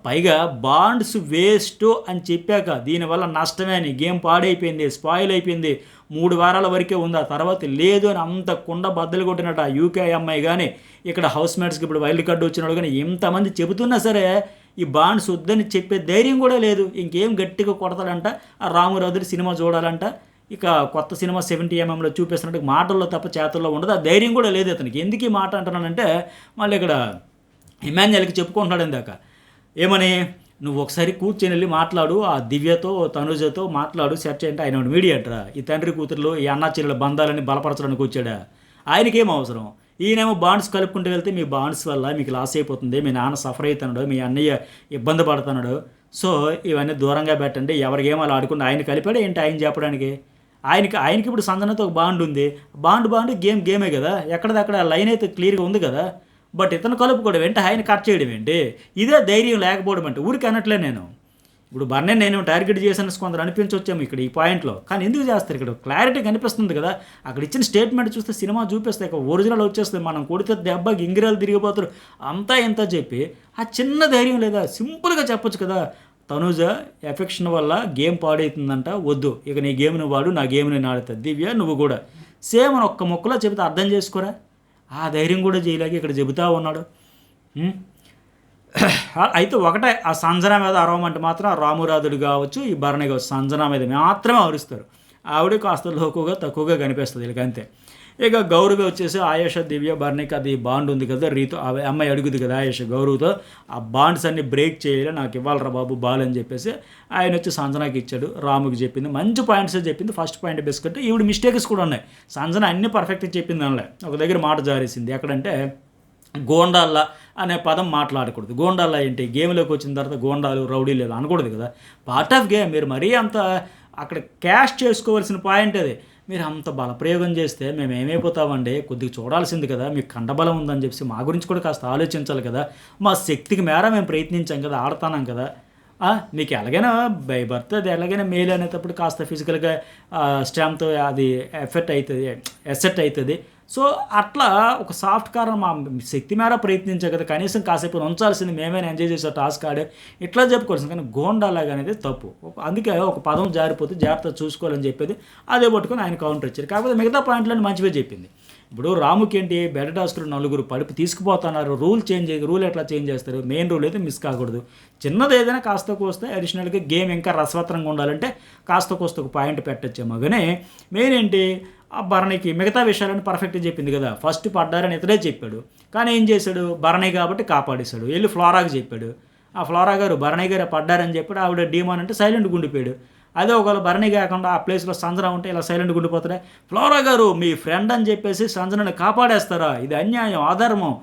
పైగా బాండ్స్ వేస్ట్ అని చెప్పాక దీనివల్ల నష్టమే అని, గేమ్ పాడైపోయింది, స్పాయిల్ అయిపోయింది, 3 వారాల వరకే ఉంది, ఆ తర్వాత లేదు అని అంత కుండ బద్దలు కొట్టినట్టు ఆ యూకే అమ్మాయి కానీ ఇక్కడ హౌస్ మేట్స్కి ఇప్పుడు వైల్డ్ కార్డు వచ్చినాడు కానీ ఇంతమంది చెబుతున్నా సరే ఈ బాండ్స్ వద్దని చెప్పే ధైర్యం కూడా లేదు. ఇంకేం గట్టిగా కొడతాడంట ఆ రామురాజుడి సినిమా చూడాలంట. ఇక కొత్త సినిమా 70mm చూపిస్తున్నట్టు మాటల్లో తప్ప చేతుల్లో ఉండదు, ఆ ధైర్యం కూడా లేదు అతనికి. ఎందుకు ఈ మాట అంటున్నానంటే మళ్ళీ ఇక్కడ ఇమాన్యుయల్కి చెప్పుకుంటున్నాడు ఇందాక ఏమని, నువ్వు ఒకసారి కూర్చొని వెళ్ళి మాట్లాడు, ఆ దివ్యతో తనుజతో మాట్లాడు, సెర్చ్ చేయంటే ఆయన మీడియేటరా? ఈ తండ్రి కూతురులో ఈ అన్నా చెల్లెల బంధాలని బలపరచడానికి వచ్చాడా? ఆయనకేం అవసరం? ఈయనేమో బాండ్స్ కలుపుకుంటూ వెళ్తే మీ బాండ్స్ వల్ల మీకు లాస్ అయిపోతుంది, మీ నాన్న సఫర్ అవుతున్నాడు, మీ అన్నయ్య ఇబ్బంది పడుతున్నాడు, సో ఇవన్నీ దూరంగా పెట్టండి, ఎవరికేమో అలా ఆడుకుంటే ఆయన కలిపాడు ఏంటి ఆయన చెప్పడానికి? ఆయనకి ఇప్పుడు సంజనతో ఒక బాండ్ ఉంది, బాండ్ గేమే కదా, ఎక్కడిదక్కడ లైన్ అయితే క్లియర్గా ఉంది కదా. బట్ ఇతను కలుపుకోవడం ఏంటి, ఆయన కట్ చేయడం ఏంటి? ఇదే ధైర్యం లేకపోవడం అంటే. ఊరికి అనట్లే నేను, ఇప్పుడు బర్నే నేను టార్గెట్ చేసిన కొందరు అనిపించవచ్చాము ఇక్కడ ఈ పాయింట్లో, కానీ ఎందుకు చేస్తారు? ఇక్కడ క్లారిటీ కనిపిస్తుంది కదా, అక్కడ ఇచ్చిన స్టేట్మెంట్ చూస్తే సినిమా చూపిస్తే ఇక ఒరిజినల్ వచ్చేస్తుంది. మనం కొడితే దెబ్బ గింగిరాలు తిరిగిపోతారు అంతా ఎంత చెప్పి ఆ చిన్న ధైర్యం లేదా? సింపుల్గా చెప్పొచ్చు కదా, తనుజ ఎఫెక్షన్ వల్ల గేమ్ పాడవుతుందంట, వద్దు ఇక నీ గేమ్ నువ్వు వాడు, నా గేమ్ నేను ఆడుతా, దివ్య నువ్వు కూడా సేమ్ అని ఒక్క మొక్కలో చెబితే అర్థం చేసుకోరా? ఆ ధైర్యం కూడా చేయలేక ఇక్కడ చెబుతా ఉన్నాడు. అయితే ఒకటే, ఆ సంజన మీద అరవమంటే మాత్రం ఆ రామురాధుడు కావచ్చు, ఈ భరణి కావచ్చు, సంజన మీద మాత్రమే అరుస్తారు. ఆవిడ కాస్త లోకుగా తక్కువగా కనిపిస్తుంది వీళ్ళకి అంతే. ఇక గౌరవి వచ్చేసి ఆయేష దివ్య భరణికి అది బాండ్ ఉంది కదా, రీతో అమ్మాయి అడుగుది కదా ఆయేష గౌరవ్తో, ఆ బాండ్స్ అన్ని బ్రేక్ చేయాలి, నాకు ఇవ్వాలరా బాబు బాల్ అని చెప్పేసి ఆయన వచ్చి సంజనాకి ఇచ్చాడు, రాముకి చెప్పింది, మంచి పాయింట్స్ చెప్పింది. ఫస్ట్ పాయింట్ బిస్కెట్, ఈవిడ మిస్టేక్స్ కూడా ఉన్నాయి. సంజన అన్ని పర్ఫెక్ట్గా చెప్పింది అనలే, ఒక దగ్గర మాట జారేసింది. ఎక్కడంటే గోండాల్లా అనే పదం మాట్లాడకూడదు. గోండాల్లా ఏంటి, గేమ్లోకి వచ్చిన తర్వాత గోండాలు రౌడీలు అనకూడదు కదా, పార్ట్ ఆఫ్ గేమ్. మీరు మరీ అంత అక్కడ క్యాష్ చేసుకోవాల్సిన పాయింట్ అది. మీరు అంత బలప్రయోగం చేస్తే మేము ఏమైపోతామండి, కొద్దిగా చూడాల్సింది కదా, మీకు కండబలం ఉందని చెప్పి మా గురించి కూడా కాస్త ఆలోచించాలి కదా, మా శక్తికి మేర మేము ప్రయత్నించాం కదా, ఆడుతున్నాం కదా. మీకు ఎలాగైనా బై బర్త్ అది ఎలాగైనా మేలు అనేటప్పుడు కాస్త ఫిజికల్గా స్ట్రెంత్ అది ఎసెట్ అవుతుంది. సో అట్లా ఒక సాఫ్ట్ కారం మా శక్తి మేర ప్రయత్నించే కదా, కనీసం కాసేపు ఉంచాల్సింది, మేమైనా ఎంజాయ్ చేసే టాస్క్ ఆడే ఇట్లా చెప్పుకోవాల్సింది. కానీ గోండాలాగా అనేది తప్పు. అందుకే ఒక పదం జారిపోతే జాగ్రత్త చూసుకోవాలని చెప్పేది, అదే పట్టుకొని ఆయన కౌంటర్ ఇచ్చారు. కాకపోతే మిగతా పాయింట్లను మంచిగా చెప్పింది. ఇప్పుడు రాముకి ఏంటి, బెడ్ టాస్క్లు 4 పడిపి తీసుకుపోతున్నారు, రూల్ ఎట్లా చేంజ్ చేస్తారు? మెయిన్ రూల్ అయితే మిస్ కాకూడదు. చిన్నది ఏదైనా కాస్త కోస్తే అడిషనల్గా గేమ్ ఇంకా రసవత్తరంగా ఉండాలంటే కాస్త కోస్త ఒక పాయింట్ పెట్టచ్చేమో. కానీ మెయిన్ ఏంటి, ఆ భరణికి మిగతా విషయాలను పర్ఫెక్ట్గా చెప్పింది కదా. ఫస్ట్ పడ్డారని ఇతడే చెప్పాడు, కానీ ఏం చేశాడు, భరణి కాబట్టి కాపాడేశాడు. వెళ్ళి ఫ్లోరాకి చెప్పాడు. ఆ ఫ్లోరా గారు భరణి గారు పడ్డారని చెప్పాడు. ఆవిడ డీమాన్ అంటే సైలెంట్గా ఉండిపోయాడు. అదే ఒకవేళ భరణి కాకుండా ఆ ప్లేస్లో సంజన ఉంటే ఇలా సైలెంట్గా ఉండిపోతారా? ఫ్లోరా గారు మీ ఫ్రెండ్ అని చెప్పేసి సంజనని కాపాడేస్తారా? ఇది అన్యాయం, అధర్మం.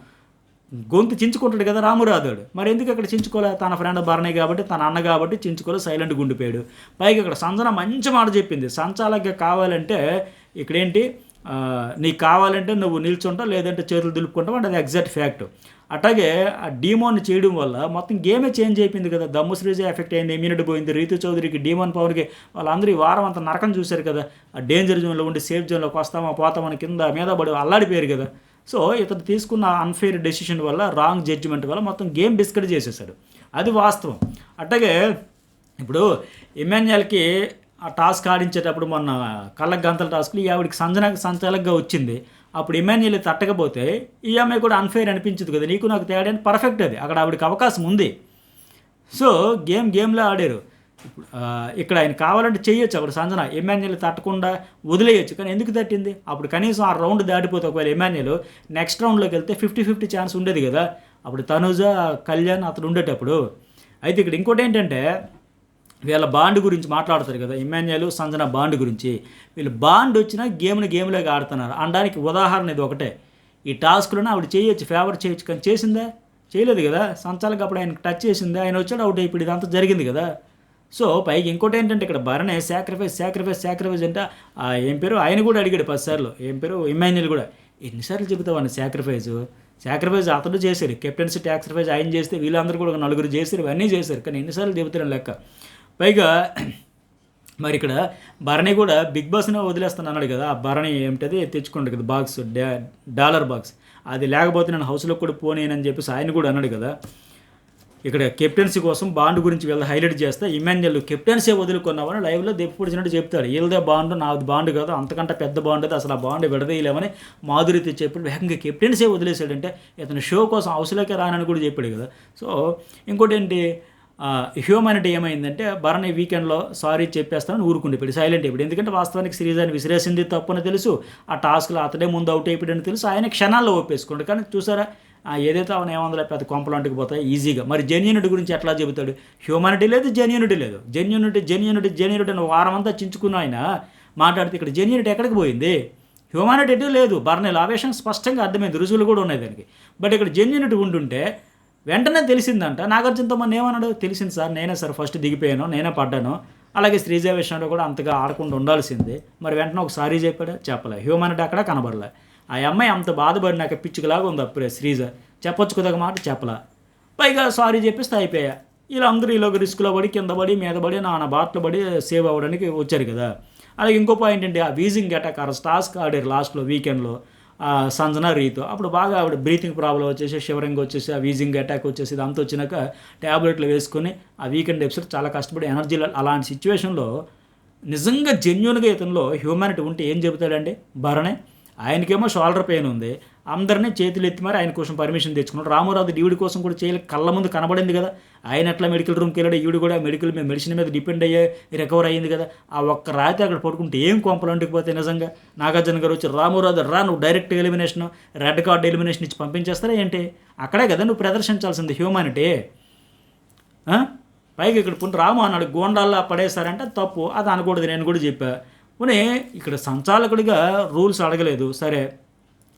గొంతు చించుకుంటాడు కదా రామురాదుడు. మరి ఎందుకు అక్కడ చించుకోలే? తన ఫ్రెండ్ భరణి కాబట్టి, తన అన్న కాబట్టి చించుకోలే, సైలెంట్గా ఉండిపోయాడు. పైగా ఇక్కడ సంజన మంచి మాట చెప్పింది, సంచాలకుగా కావాలంటే ఇక్కడేంటి, నీకు కావాలంటే నువ్వు నిల్చుంటావు, లేదంటే చేతులు దులుపుకుంటావు అంటే అది ఎగ్జాక్ట్ ఫ్యాక్ట్. అట్లాగే ఆ డీమోన్ చేయడం వల్ల మొత్తం గేమే చేంజ్ అయిపోయింది కదా. దమ్ము శ్రీజ ఎఫెక్ట్ అయింది, ఇమ్యూనిటీ పోయింది. రీతు చౌదరికి, డీమోన్ పవర్కి వాళ్ళందరూ ఈ వారం అంతా నరకం చూశారు కదా. ఆ డేంజర్ జోన్లో ఉండి సేఫ్ జోన్లోకి వస్తామా పోతామని కింద మీద పడి అల్లాడిపోయారు కదా. సో ఇతను తీసుకున్న అన్ఫెయిర్ డెసిషన్ వల్ల, రాంగ్ జడ్జిమెంట్ వల్ల మొత్తం గేమ్ డిస్కరేజ్ చేసేసాడు. అది వాస్తవం. అట్లాగే ఇప్పుడు ఇమాన్యుయల్కి ఆ టాస్క్ ఆడించేటప్పుడు మొన్న కళ్ళకు గంతల టాస్క్లు ఆవిడికి సంజనకు సంచాలకుగా వచ్చింది. అప్పుడు ఇమాన్యుయల్ తట్టకపోతే ఈ అమ్మాయి కూడా అన్ఫెయిర్ అనిపించదు కదా, నీకు నాకు తేడా అని. పర్ఫెక్ట్ అది, అక్కడ ఆవిడకి అవకాశం ఉంది. సో గేమ్లో ఆడారు. ఇక్కడ ఆయన కావాలంటే చేయొచ్చు, అప్పుడు సంజన ఇమాన్యుయల్ తట్టకుండా వదిలేయచ్చు. కానీ ఎందుకు తట్టింది? అప్పుడు కనీసం ఆ రౌండ్ దాటిపోతే ఒకవేళ ఇమాన్యుయల్ నెక్స్ట్ రౌండ్లోకి వెళ్తే 50-50 ఛాన్స్ ఉండేది కదా. అప్పుడు తనుజ, కళ్యాణ్ అతను ఉండేటప్పుడు. అయితే ఇక్కడ ఇంకోటి ఏంటంటే, వీళ్ళ బాండ్ గురించి మాట్లాడతారు కదా, ఇమాన్యుయల్ సంజన బాండ్ గురించి. వీళ్ళు బాండ్ వచ్చినా గేమ్లోకి ఆడుతున్నారు అనడానికి ఉదాహరణ ఇది ఒకటే. ఈ టాస్క్లోనే ఆవిడ చేయొచ్చు, ఫేవర్ చేయొచ్చు, కానీ చేసిందా? చేయలేదు కదా. సంచాలకు అప్పుడు ఆయన టచ్ చేసింది, ఆయన వచ్చాడు, అవుట్ అయిపోయి ఇదంతా జరిగింది కదా. సో పైకి ఇంకోటి ఏంటంటే, ఇక్కడ భరణే సాక్రిఫైస్ అంటే ఏం పేరు, ఆయన కూడా అడిగాడు 10 సార్లు. ఏం పేరు, ఇమాన్యుయల్ కూడా ఎన్నిసార్లు చెబుతావు అని సాక్రిఫైస్ అతడు చేశారు. కెప్టెన్సీ సాక్రిఫైస్ ఆయన చేస్తే వీళ్ళందరూ కూడా 4 చేశారు, ఇవన్నీ చేశారు. కానీ ఎన్నిసార్లు చెబుతారని లెక్క. పైగా మరి ఇక్కడ భరణి కూడా బిగ్ బాస్నే వదిలేస్తాను అన్నాడు కదా. ఆ భరణి ఏమిటది తెచ్చుకోండి కదా బాక్స్, డాలర్ బాక్స్, అది లేకపోతే నేను హౌస్లో కూడా పోనేనని చెప్పేసి ఆయన కూడా అన్నాడు కదా. ఇక్కడ కెప్టెన్సీ కోసం బాండ్ గురించి వీళ్ళు హైలైట్ చేస్తే, ఇమాన్యుయల్ కెప్టెన్సీ వదులుకున్నామని లైవ్లో దెప్పిపడిచినట్టు చెప్తాడు. వీళ్ళదే బాండ్, నాది బాండ్ కాదు, అంతకంటే పెద్ద బాండ్ అది, అసలు ఆ బాండ్ విడదీయలేమని మాధురి చెప్పాడు. వేగంగా కెప్టెన్సీ వదిలేసాడంటే ఇతను షో కోసం హౌస్లోకే రానని కూడా చెప్పాడు కదా. సో ఇంకోటి ఏంటి, హ్యూమానిటీ ఏమైందంటే, భరణి వీకెండ్లో సారీ చెప్పేస్తామని ఊరుకుండిపోయాడు, సైలెంట్ అయిపోయాడు. ఎందుకంటే వాస్తవానికి శ్రీజాని విసిరేసింది తప్పని తెలుసు, ఆ టాస్క్లో అతడే ముందు అవుట్ అయిపోయాడని తెలుసు. ఆయన క్షణాల్లో ఒప్పేసుకోండి. కానీ చూసారా, ఏదైతే అవన్నీ ఏమందలే పెద్ద కొంపలాంటికి పోతాయి ఈజీగా. మరి జెన్యూనిటీ గురించి ఎట్లా చెబుతాడు? హ్యూమానిటీ లేదు, జెన్యూనిటీ లేదు. జెన్యూనిటీ అని వారం అంతా చించుకున్న ఆయన మాట్లాడితే ఇక్కడ జెన్యూనిటీ ఎక్కడికి పోయింది? హ్యూమానిటీ లేదు. భరణిలో ఆవేశం స్పష్టంగా అర్థమైంది, రుజువులు కూడా ఉన్నాయి దానికి. బట్ ఇక్కడ జెన్యూనిటీ ఉంటుంటే వెంటనే తెలిసిందంట. నాగార్జునతో మన ఏమన్నాడు, తెలిసింది సార్, నేనే సార్ ఫస్ట్ దిగిపోయాను, నేనే పడ్డాను. అలాగే శ్రీజ విషయంలో కూడా అంతగా ఆడకుండా ఉండాల్సిందే. మరి వెంటనే ఒక సారీ చెప్పాడా? చెప్పలే. హ్యూమానిటీ అక్కడ కనబడలే. ఆ అమ్మాయి అంత బాధపడినాక పిచ్చుకలాగా ఉంది అప్పుడే శ్రీజ. చెప్పొచ్చు కదా మాట, చెప్పలా. పైగా సారీ చెప్పిస్తే అయిపోయా. వీళ్ళందరూ ఈలోకి రిస్క్లో పడి, కింద పడి, మీద పడి, నాన్న బాటలు పడి సేవ్ అవ్వడానికి వచ్చారు కదా. అలాగే ఇంకో పాయింట్ ఏంటి, ఆ వీజింగ్ అటాక్ టాస్క్ ఆడారు లాస్ట్లో వీకెండ్లో సంజన, రీతు. అప్పుడు బాగా ఆవిడ బ్రీతింగ్ ప్రాబ్లం వచ్చేసి, షివరింగ్ వచ్చేసి, ఆ వీజింగ్ అటాక్ వచ్చేసి, ఇదంతా వచ్చినాక ట్యాబ్లెట్లు వేసుకొని ఆ వీకెండ్ ఎపిసోడ్ చాలా కష్టపడి ఎనర్జీ. అలాంటి సిచ్యువేషన్లో నిజంగా జెన్యూన్గా ఇతనిలో హ్యూమానిటీ ఉంటే ఏం చెబుతాడండి భరణే? ఆయనకేమో షోల్డర్ పెయిన్ ఉంది, అందరినీ చేతులు ఎత్తి మరి ఆయన కోసం పర్మిషన్ తెచ్చుకున్నాడు. రామారావు ఈవిడి కోసం కూడా చేయలేక కళ్ళ ముందు కనబడింది కదా. ఆయన ఎట్లా మెడికల్ రూమ్కి వెళ్ళాడు, ఈవిడ కూడా మెడిసిన్ మీద డిపెండ్ అయ్యే రికవర్ అయ్యింది కదా. ఆ ఒక్క రాత్రి అక్కడ పడుకుంటే ఏం కొంపలు అంటుకుపోతే నిజంగా. నాగార్జున గారు వచ్చి రామారావు రా, నువ్వు direct elimination, red card elimination ఇచ్చి పంపించేస్తారా ఏంటి? అక్కడే కదా నువ్వు ప్రదర్శించాల్సింది హ్యూమానిటీ. పైకి ఇక్కడ పుంటి రాము అన్నాడు గోండాల్లో పడేస్తారంటే తప్పు, అది అనకూడదు, నేను కూడా చెప్పా. పోనీ ఇక్కడ సంచాలకుడిగా రూల్స్ అడగలేదు సరే.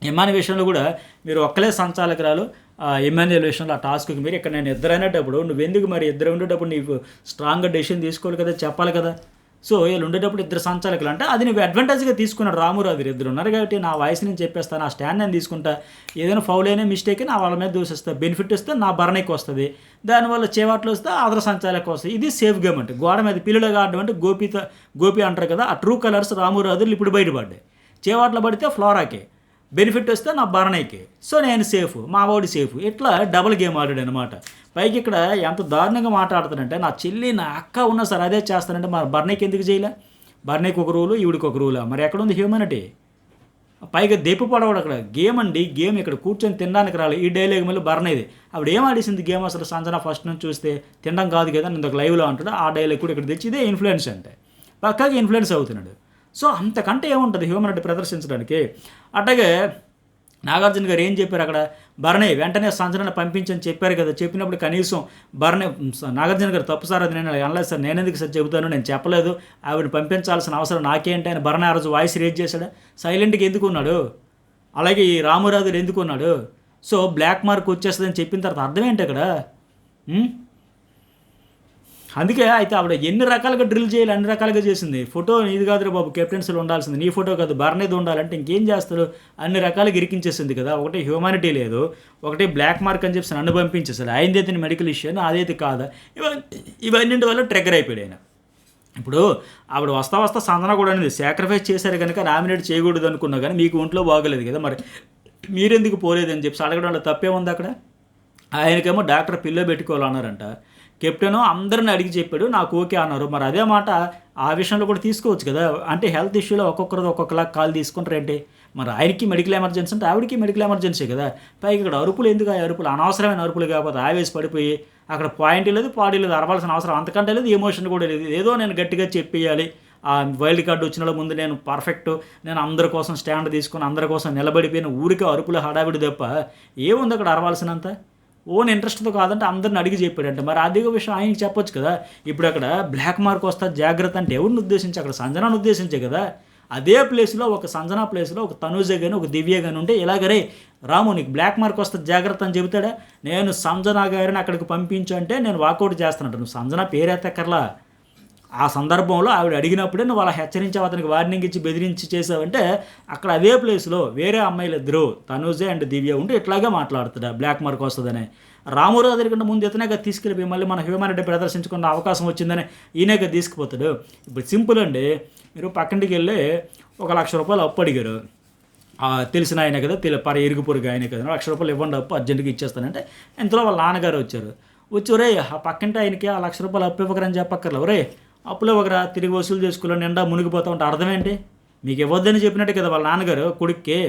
ఇమాన్యుయల్ విషయంలో కూడా మీరు ఒక్కలే సంచాలకురాలు, ఇమాన్యుయల్ విషయంలో ఆ టాస్క్కి మీరు ఇక్కడ నేను ఇద్దరైనప్పుడు నువ్వెందుకు మరి ఇద్దరు ఉండేటప్పుడు నీకు స్ట్రాంగ్గా డెసిషన్ తీసుకోవాలి కదా, చెప్పాలి కదా. సో వీళ్ళు ఉండేటప్పుడు ఇద్దరు సంచాలకులు అంటే అది నువ్వు అడ్వాంటేజ్గా తీసుకున్నాడు రామురావు. ఇద్దరు ఉన్నారు కాబట్టి నా వాయిస్ నేను చెప్పేస్తాను, ఆ స్టాండ్ నేను తీసుకుంటా, ఏదైనా ఫౌల్ అయినా మిస్టేక్ నా వాళ్ళ మీద దూసిస్తా, బెనిఫిట్ వస్తే నా భరణికి వస్తుంది, దానివల్ల చేవాట్లు వస్తే ఆదర సంచాలకు వస్తుంది. ఇది సేఫ్ గేమ్ అంటే. గోడ మీద పిల్లలుగా ఆడడం అంటే గోపి అంటారు కదా, ఆ ట్రూ కలర్స్ రామురాజులు ఇప్పుడు బయటపడ్డాయి. చేవాట్లు పడితే ఫ్లోరాకే, బెనిఫిట్ వస్తే నా భరణికి. సో నేను సేఫ్, మా వాడి సేఫ్. ఇట్లా డబుల్ గేమ్ ఆడాడు అనమాట. పైకి ఇక్కడ ఎంత దారుణంగా మాట్లాడుతానంటే, నా చెల్లి నా అక్క ఉన్నా సరే అదే చేస్తానంటే మరి భరణికి ఎందుకు చేయలే? భరణికి ఒక రూలు, ఈవిడికి ఒక రూలా? మరి ఎక్కడుంది హ్యూమానిటీ? పైగా దెప్పు పడవడు అక్కడ. గేమ్ అండి, గేమ్ ఇక్కడ కూర్చొని తినడానికి రాలి. ఈ డైలాగ్ మళ్ళీ భరణిది. ఆవిడ ఏం ఆడేసింది గేమ్ అసలు? సంజన ఫస్ట్ నుంచి చూస్తే తినడం కాదు కదా, నేను ఒక లైవ్లో అంటాడు. ఆ డైలాగ్ కూడా ఇక్కడ తెచ్చి ఇదే ఇన్ఫ్లుయెన్స్ అంటే పక్కాగా ఇన్ఫ్లుయెన్స్ అవుతున్నాడు. సో అంతకంటే ఏముంటుంది హ్యూమనిటీ ప్రదర్శించడానికి. అట్లాగే నాగార్జున గారు ఏం చెప్పారు అక్కడ, భరణి వెంటనే సంజనను పంపించని చెప్పారు కదా. చెప్పినప్పుడు కనీసం భరణి నాగార్జున గారు తప్పు సార్, అది నేను అనలేదు సార్, నేనెందుకు సార్ చెబుతాను, నేను చెప్పలేదు, ఆవిడ పంపించాల్సిన అవసరం నాకేంటి అని భరణి ఆ రోజు వాయిస్ రేజ్ చేశాడు. సైలెంట్గా ఎందుకు ఉన్నాడు? అలాగే ఈ రామురాజులు ఎందుకు ఉన్నాడు? సో బ్లాక్ మార్క్ వచ్చేస్తుందని చెప్పిన తర్వాత అర్థం ఏంటి అక్కడ? అందుకే అయితే ఆవిడ ఎన్ని రకాలుగా డ్రిల్ చేయాలి, అన్ని రకాలుగా చేసింది. ఫోటో ఇది కాదురా బాబు, కెప్టెన్సీలో ఉండాల్సింది, నీ ఫోటో కాదు భరణిది ఉండాలంటే ఇంకేం చేస్తారు? అన్ని రకాలుగా ఇరికించేసింది కదా. ఒకటి హ్యూమానిటీ లేదు, ఒకటి బ్లాక్ మార్క్ అని చెప్పి నన్ను పంపించేసాడు. ఆయనదైతే మెడికల్ ఇష్యూ, అదైతే కాదా? ఇవన్నింటి వల్ల ట్రిగ్గర్ అయిపోయాడు ఆయన. ఇప్పుడు ఆవిడ వస్తా వస్తా సంజన కూడా అనేది సాక్రిఫైస్ చేశారు కనుక నామినేట్ చేయకూడదు అనుకున్నా, కానీ మీకు ఒంట్లో బాగోలేదు కదా, మరి మీరెందుకు పోలేదని చెప్పి అడగడంలో తప్పే ఉంది అక్కడ. ఆయనకేమో డాక్టర్ పిల్లో పెట్టుకోవాలన్నారంట, కెప్టెన్ అందరిని అడిగి చెప్పాడు, నాకు ఓకే అన్నారు. మరి అదే మాట ఆ విషయంలో కూడా తీసుకోవచ్చు కదా. అంటే హెల్త్ ఇష్యూలో ఒక్కొక్కరిది ఒక్కొక్కలా కాల్ తీసుకుంటారేంటి? మరి ఆయనకి మెడికల్ ఎమర్జెన్సీ అంటే ఆవిడకి మెడికల్ ఎమర్జెన్సీ కదా. పైకి ఇక్కడ అరుపులు ఎందుకు? ఆ అరుపులు అనవసరమైన అరుపులు, కాకపోతే ఆవేశ పడిపోయి అక్కడ పాయింట్ లేదు, పాడి లేదు, అరవాల్సిన అవసరం అంతకంటే లేదు, ఎమోషన్ కూడా లేదు. ఏదో నేను గట్టిగా చెప్పేయాలి, ఆ వైల్డ్ కార్డు వచ్చిన ముందు నేను పర్ఫెక్ట్, నేను అందరి కోసం స్టాండ్ తీసుకొని అందరి కోసం నిలబడిపోయిన ఊరికే అరుపులు హడావిడి తప్ప ఏముంది అక్కడ అరవాల్సినంత? ఓన్ ఇంట్రెస్ట్తో కాదంటే అందరిని అడిగి చెప్పాడంటే మరి అదే విషయం ఆయనకి చెప్పొచ్చు కదా. ఇప్పుడు అక్కడ బ్లాక్ మార్క్ వస్తా జాగ్రత్త అంటే ఎవరిని ఉద్దేశించి? అక్కడ సంజనాను ఉద్దేశించే కదా. అదే ప్లేస్లో ఒక సంజనా ప్లేస్లో ఒక తనూజ కానీ ఒక దివ్య కానీ ఉంటే ఇలాగరే రాము నీకు బ్లాక్ మార్క్ వస్తే జాగ్రత్త అని చెబుతాడా? నేను సంజనా గారిని అక్కడికి పంపించు అంటే నేను వాకౌట్ చేస్తానంట. నువ్వు సంజనా పేరెత్తక్కర్లా. ఆ సందర్భంలో ఆవిడ అడిగినప్పుడే నువ్వు అలా హెచ్చరించావు, అతనికి వార్నింగ్ ఇచ్చి బెదిరించి చేసావంటే అక్కడ అదే ప్లేస్లో వేరే అమ్మాయిలు ఇద్దరు తనూజ అండ్ దివ్య ఉంటే ఇట్లాగే మాట్లాడుతుందా బ్లాక్ మార్క్ వస్తుందని? రామురాజు కంటే ముందు ఇతనేగా తీసుకెళ్ళిపోయి మళ్ళీ మన హ్యూమానిటీ ప్రదర్శించుకున్న అవకాశం వచ్చిందని ఈయనగా తీసుకుపోతాడు. ఇప్పుడు సింపుల్ అండి, మీరు పక్కింటికి వెళ్ళి 1,00,000 రూపాయలు అప్పు అడిగారు, తెలిసిన ఆయన కదా, ఇరుగు పొరుగు ఆయన కదా, 1,00,000 రూపాయలు ఇవ్వండి అప్పు అర్జెంట్గా ఇచ్చేస్తానంటే ఇంతలో వాళ్ళ నాన్నగారు వచ్చారు. వచ్చి ఒరే ఆ పక్కింటి ఆయనకి ఆ 1,00,000 రూపాయలు అప్పు ఇవ్వకరని చెప్పక్కర్లే, ఒరే అప్పులో ఒకరా తిరిగి వసూలు చేసుకోవాలి నిండా మునిగిపోతా ఉంటే అర్థం ఏంటి? మీకు ఇవ్వద్దని చెప్పినట్టే కదా వాళ్ళ నాన్నగారు కొడుక్కి.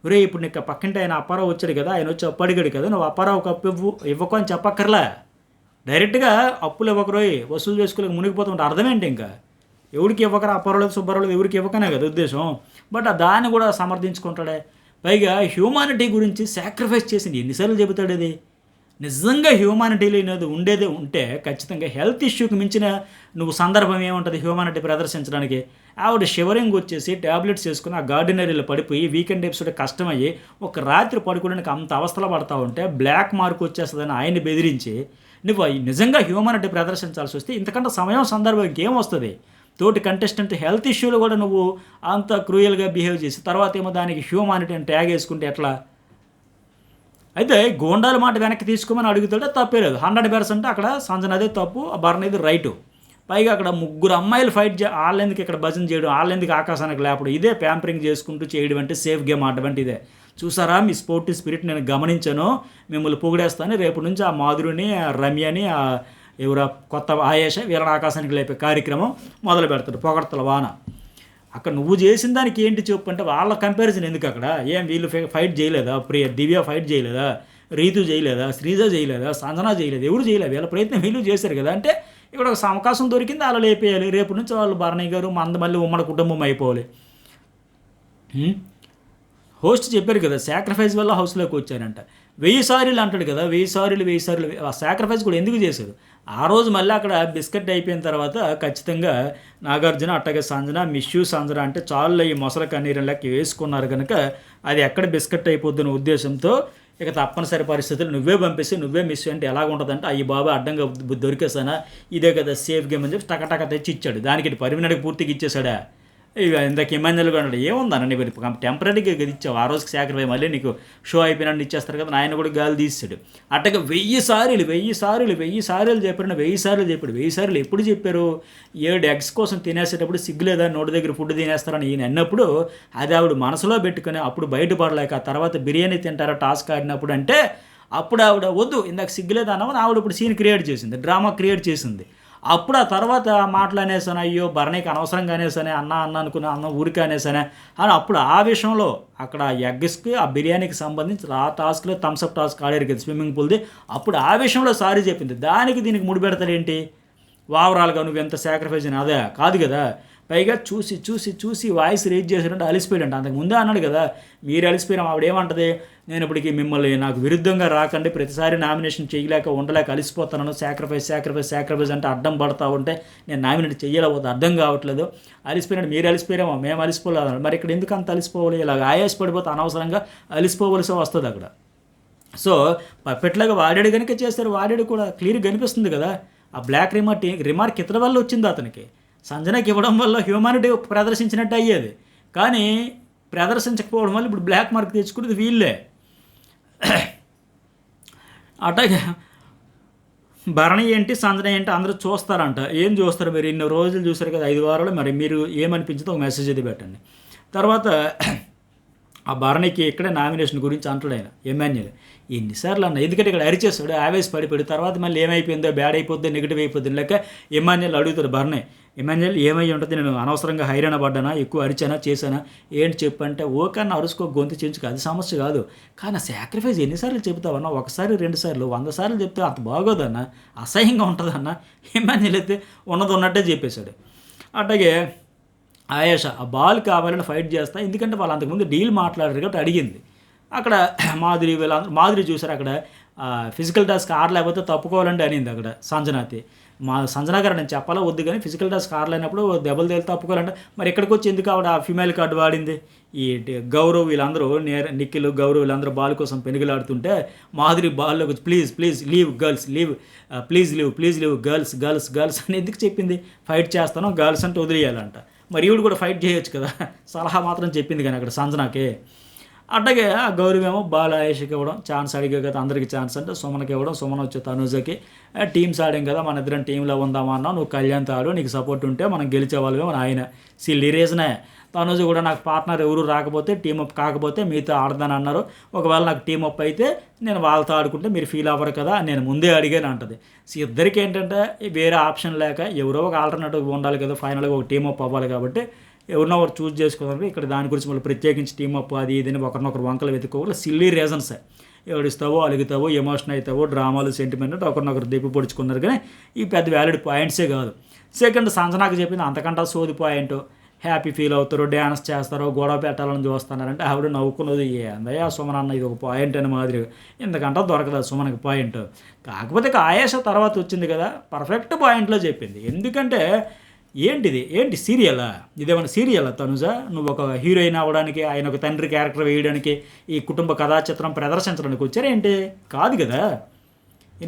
ఒరే ఇప్పుడు నీకు పక్కింటి ఆయన అప్పారావు వచ్చాడు కదా, ఆయన వచ్చి అప్పు అడిగాడు కదా, నువ్వు అప్పారావుకి అప్పు ఇవ్వకు అని చెప్పక్కర్లా. డైరెక్ట్గా అప్పులు ఇవ్వకరోయ్ వసూలు చేసుకోలేక మునిగిపోతూ ఉంటే అర్థం ఏంటి? ఇంకా ఎవరికి ఇవ్వకరా, అప్పారావు సుబ్బారావు ఎవరికి ఇవ్వకనే కదా ఉద్దేశం. బట్ దాన్ని కూడా సమర్థించుకుంటాడే. పైగా హ్యూమానిటీ గురించి సాక్రిఫైస్ చేసింది ఎన్నిసార్లు చెబుతాడు? అది నిజంగా హ్యూమానిటీలో ఉండేది ఉంటే ఖచ్చితంగా హెల్త్ ఇష్యూకి మించిన నువ్వు సందర్భం ఏముంటుంది హ్యూమానిటీ ప్రదర్శించడానికి? ఆవిడ షివరింగ్ వచ్చేసి ట్యాబ్లెట్స్ వేసుకుని ఆ గార్డినరీలో పడిపోయి వీకెండ్ ఎపిసోడ్ కష్టమయ్యి ఒక రాత్రి పడుకోవడానికి అంత అవస్థలు పడతా ఉంటే బ్లాక్ మార్క్ వచ్చేస్తుందని ఆయన్ని బెదిరించి నువ్వు నిజంగా హ్యూమానిటీ ప్రదర్శించాల్సి వస్తే ఇంతకంటే సమయం సందర్భం ఇంకేమొస్తుంది? తోటి కంటెస్టెంట్ హెల్త్ ఇష్యూలు కూడా నువ్వు అంత క్రూయల్గా బిహేవ్ చేసి తర్వాత ఏమో దానికి హ్యూమానిటీ అని ట్యాగ్ వేసుకుంటే ఎట్లా? అయితే గోండాల మాట వెనక్కి తీసుకోమని అడుగుతాడే తప్పే లేదు. 100% అక్కడ సంజనదే తప్పు, భరణిది రైటు. పైగా అక్కడ ముగ్గురు అమ్మాయిలు ఫైట్ వాళ్ళెందుకు ఇక్కడ భజన చేయడం, వాళ్ళెందుకు ఆకాశానికి లేపడం, ఇదే ప్యాంపరింగ్ చేసుకుంటూ చేయడం అంటే సేఫ్ గేమ్ ఆడడం అంటే ఇదే. చూసారా మీ స్పోర్టివ్ స్పిరిట్ నేను గమనించాను, మిమ్మల్ని పొగిడేస్తాను, రేపు నుంచి ఆ మాధురిని రమ్యని ఎవరు కొత్త ఆయేష వీళ్ళని ఆకాశానికి లేపే కార్యక్రమం మొదలు పెడతాడు, పొగడతల వాన. అక్కడ నువ్వు చేసిన దానికి ఏంటి చెప్పు అంటే వాళ్ళ కంపారిజన్ ఎందుకు అక్కడ? ఏం వీళ్ళు ఫైట్ చేయలేదా? దివ్య ఫైట్ చేయలేదా? రీతు చేయలేదా? శ్రీజ చేయలేదా? సంజన చేయలేదు? ఎవరు చేయలేదు? వీళ్ళ ప్రయత్నం వీళ్ళు చేశారు కదా. అంటే ఇక్కడ ఒక అవకాశం దొరికింది, అలా లేపేయాలి. రేపు నుంచి వాళ్ళు భరణి గారు మళ్ళీ ఉమ్మడి కుటుంబం అయిపోవాలి. హోస్ట్ చెప్పారు కదా సాక్రిఫైస్ వల్ల హౌస్లోకి వచ్చారంట. 1000 సారీలు అంటాడు కదా, 1000 సారీలు. ఆ సాక్రిఫైస్ కూడా ఎందుకు చేశారు? ఆ రోజు మళ్ళీ అక్కడ బిస్కెట్ అయిపోయిన తర్వాత ఖచ్చితంగా నాగార్జున అట్టగే సంజన మిష్యూ సంజన అంటే చాలు ఈ మొసల కన్నీరులకి వేసుకున్నారు కనుక అది ఎక్కడ బిస్కెట్ అయిపోద్దున్న ఉద్దేశంతో ఇక తప్పనిసరి పరిస్థితులు నువ్వే పంపిస్తే నువ్వే మిస్ అంటే ఎలాగుంటుందంటే అయ్యి బాబా అడ్డంగా దొరికేసానా, ఇదే కదా సేఫ్ గేమ్ అని చెప్పి టకటక తెచ్చి ఇచ్చాడు. దానికి పర్మినెంట్గా పూర్తిగా ఇచ్చేసాడా? ఇక ఇందాక ఇమాన్యుల్ కూడా అన్నాడు, ఏముందన్న నీకు టెంపరీగా ఇచ్చావు, ఆ రోజుకి సాక్రిఫై మళ్ళీ నీకు షో అయిపోయినట్టు ఇచ్చేస్తారు కదా, ఆయన కూడా గాలి తీసాడు. అట్టగా 1000 సారీలు చెప్పాడు, 1000 సార్లు చెప్పాడు. 1000 సార్లు ఎప్పుడు చెప్పారు? 7 ఎగ్స్ కోసం తినేసేటప్పుడు సిగ్గులేదా నోటి దగ్గర ఫుడ్ తినేస్తారని ఈయన అన్నప్పుడు అది ఆవిడ మనసులో పెట్టుకుని అప్పుడు బయటపడలేక ఆ తర్వాత బిర్యానీ తింటారా టాస్క్ ఆడినప్పుడు అంటే అప్పుడు ఆవిడ వద్దు ఇందాక సిగ్గులేదు అన్నామని ఆవిడ ఇప్పుడు సీన్ క్రియేట్ చేసింది, డ్రామా క్రియేట్ చేసింది. అప్పుడు ఆ తర్వాత మాటలు అనేసాను, అయ్యో భరణికి అనవసరంగా అనేసానే, అన్న అనుకున్నా, అన్న ఊరికే అనేసానే అని అప్పుడు ఆ విషయంలో అక్కడ ఎగ్స్కి ఆ బిర్యానీకి సంబంధించి ఆ టాస్క్లో థమ్స్అప్ టాస్క్ ఆడారు కదా స్విమ్మింగ్ పూల్ది, అప్పుడు ఆ విషయంలో సారీ చెప్పింది. దానికి దీనికి ముడిపెడతాడేంటి? వావరాలుగా నువ్వు ఎంత సాక్రిఫైస్ అని అదే కాదు కదా. పైగా చూసి చూసి చూసి వాయిస్ రేజ్ చేశాడంటే అలిసిపోయాడంట. అంతకు ముందే అన్నాడు కదా, మీరు అలిసిపోయినాం. ఆవిడేమంటది, నేను ఇప్పటికి మిమ్మల్ని నాకు విరుద్ధంగా రాకండి, ప్రతిసారి నామినేషన్ చేయలేక ఉండలేక అలిసిపోతున్నాను, సాక్రిఫైస్ అంటే అడ్డం పడతా ఉంటే నేను నామినేట్ చేయలేకపోతే అర్థం కావట్లేదు, అలిసిపోయినట్టు మీరు అలిసిపోయామో మేము అలిసిపోలేదు. మరి ఇక్కడ ఎందుకు అంత అలిసిపోవాలి, ఇలాగ ఆయాసపడిపోతే అనవసరంగా అలిసిపోవలసి వస్తుంది అక్కడ. సో పప్పెట్లాగా వాడాడు కనుక చేస్తారు, వాడాడు కూడా క్లియర్గా కనిపిస్తుంది కదా. ఆ బ్లాక్ రిమార్క్ ఇతర వల్ల వచ్చింది అతనికి, సంజనకి ఇవ్వడం వల్ల హ్యూమానిటీ ప్రదర్శించినట్టు అయ్యేది, కానీ ప్రదర్శించకపోవడం వల్ల ఇప్పుడు బ్లాక్ మార్క్ తెచ్చుకునేది వీళ్ళే. అట్లాగే భరణి ఏంటి సంజన ఏంటి అందరూ చూస్తారంట. ఏం చూస్తారు మీరు, ఇన్ని రోజులు చూసారు కదా, 5 వారాలు, మరి మీరు ఏమనిపించిందో ఒక మెసేజ్ అయితే పెట్టండి. తర్వాత ఆ భరణికి ఇక్కడే నామినేషన్ గురించి అంటాడు ఆయన ఎమ్మెన్యేలు, ఎన్నిసార్లు అన్న, ఎందుకంటే ఇక్కడ అరిచేస్తాడు, ఆవేశపడిపోయాడు, తర్వాత మళ్ళీ ఏమైపోయిందో, బ్యాడ్ అయిపోద్ది, నెగిటివ్ అయిపోద్ది లెక్క ఎమ్మెన్యేలు అడుగుతాడు భరణి. ఎమ్మెన్యేలు ఏమై ఉంటుంది, నేను అనవసరంగా హైరాణ పడ్డానా, ఎక్కువ అరిచానా, చేశానా, ఏంటి చెప్పంటే, ఓకే అన్న అరుసుకో, గొంతు చెంచుకో, అది సమస్య కాదు, కానీ సాక్రిఫైస్ ఎన్నిసార్లు చెబుతావన్నా, 1 సారి 2 సార్లు 100 సార్లు చెప్తే అంత బాగోదన్న, అసహ్యంగా ఉంటుందన్న. ఎమ్మెన్యేలు అయితే ఉన్నది ఉన్నట్టే చెప్పేశాడు. అట్లాగే ఆయేష ఆ బాల్ కావాలని ఫైట్ చేస్తా, ఎందుకంటే వాళ్ళు అంతకుముందు డీల్ మాట్లాడారు కాబట్టి అడిగింది. అక్కడ మాధురి చూసారు అక్కడ ఫిజికల్ టాస్క్ ఆడలేకపోతే తప్పుకోవాలంటే అనింది అక్కడ సంజనాతి. సంజనా గారు నేను చెప్పాలా వద్దు, కానీ ఫిజికల్ టాస్క్ ఆడలేనప్పుడు దెబ్బలు తేలి తప్పుకోవాలంటే మరి ఎక్కడికి వచ్చి ఎందుకు ఆవిడ ఆ ఫిమేల్ కార్డు వాడింది. ఈ గౌరవ్ వీళ్ళందరూ నిఖిల్ గౌరవ్ వీళ్ళందరూ బాల్ కోసం పెనుగులాడుతుంటే మాధురి బాల్లోకి వచ్చి please leave girls, please leave girls అని ఎందుకు చెప్పింది, ఫైట్ చేస్తాను గర్ల్స్ అంటే వదిలేయాలంట. మరి ఈవిడ కూడా ఫైట్ చేయొచ్చు కదా, సలహా మాత్రం చెప్పింది కానీ అక్కడ సంజనాకి. అట్లాగే ఆ గౌరవేమో బాల్ ఆయేషకి ఇవ్వడం, ఛాన్స్ అడిగే కదా అందరికీ ఛాన్స్ అంటే సుమన్కి ఇవ్వడం, సుమన్ వచ్చి తనుజకి, టీమ్స్ ఆడాం కదా మన ఇద్దరం టీంలో ఉందామా అన్నా, నువ్వు కళ్యాణ్తో ఆడు, నీకు సపోర్ట్ ఉంటే మనం గెలిచేవాళ్ళమే మన ఆయన సిల్లీ రీజనే. తనుజ కూడా నాకు పార్ట్నర్ ఎవరు రాకపోతే టీమప్ కాకపోతే మీతో ఆడదాని అన్నారు, ఒకవేళ నాకు టీమప్ అయితే నేను వాళ్ళతో ఆడుకుంటే మీరు ఫీల్ అవ్వరు కదా, నేను ముందే అడిగాను అంటది. సో ఇద్దరికి ఏంటంటే వేరే ఆప్షన్ లేక ఎవరో ఒక ఆల్టర్నేటివ్ ఉండాలి కదా, ఫైనల్గా ఒక టీమప్ అవ్వాలి కాబట్టి ఎవరినో ఒకరు చూస్ చేసుకోవాలి. ఇక్కడ దాని గురించి మళ్ళీ ప్రత్యేకించి టీమప్ అది ఇదని ఒకరినొకరు వంకలు వెతుక్కోవాలి, సిల్లీ రీజన్సే, ఏడుస్తావో అలుగుతావో ఎమోషన్ అవుతావో డ్రామాలు సెంటిమెంట్ ఒకరినొకరు దెప్పి పొడుచుకున్నారు, కానీ ఈ పెద్ద వ్యాలిడ్ పాయింట్సే కాదు. సెకండ్ సంజనాకు చెప్పింది అంతకంటే సోది పాయింట్, హ్యాపీ ఫీల్ అవుతారో డ్యాన్స్ చేస్తారో గొడవ పెట్టాలని చూస్తున్నారంటే ఆవిడ నవ్వుకున్నది, ఏందయ్యా సుమన్ అన్న ఇది ఒక పాయింట్ అని మాదిరి, ఎందుకంటే దొరకదు సుమన్కి పాయింట్. కాకపోతే ఆయేష తర్వాత వచ్చింది కదా, పర్ఫెక్ట్ పాయింట్లో చెప్పింది. ఎందుకంటే ఏంటి సీరియలా, ఇదేమన్నా సీరియలా తనుజ, నువ్వు ఒక హీరోయిన్ అవ్వడానికి, ఆయన ఒక తండ్రి క్యారెక్టర్ వేయడానికి, ఈ కుటుంబ కథాచిత్రం ప్రదర్శించడానికి వచ్చారేంటి, కాదు కదా.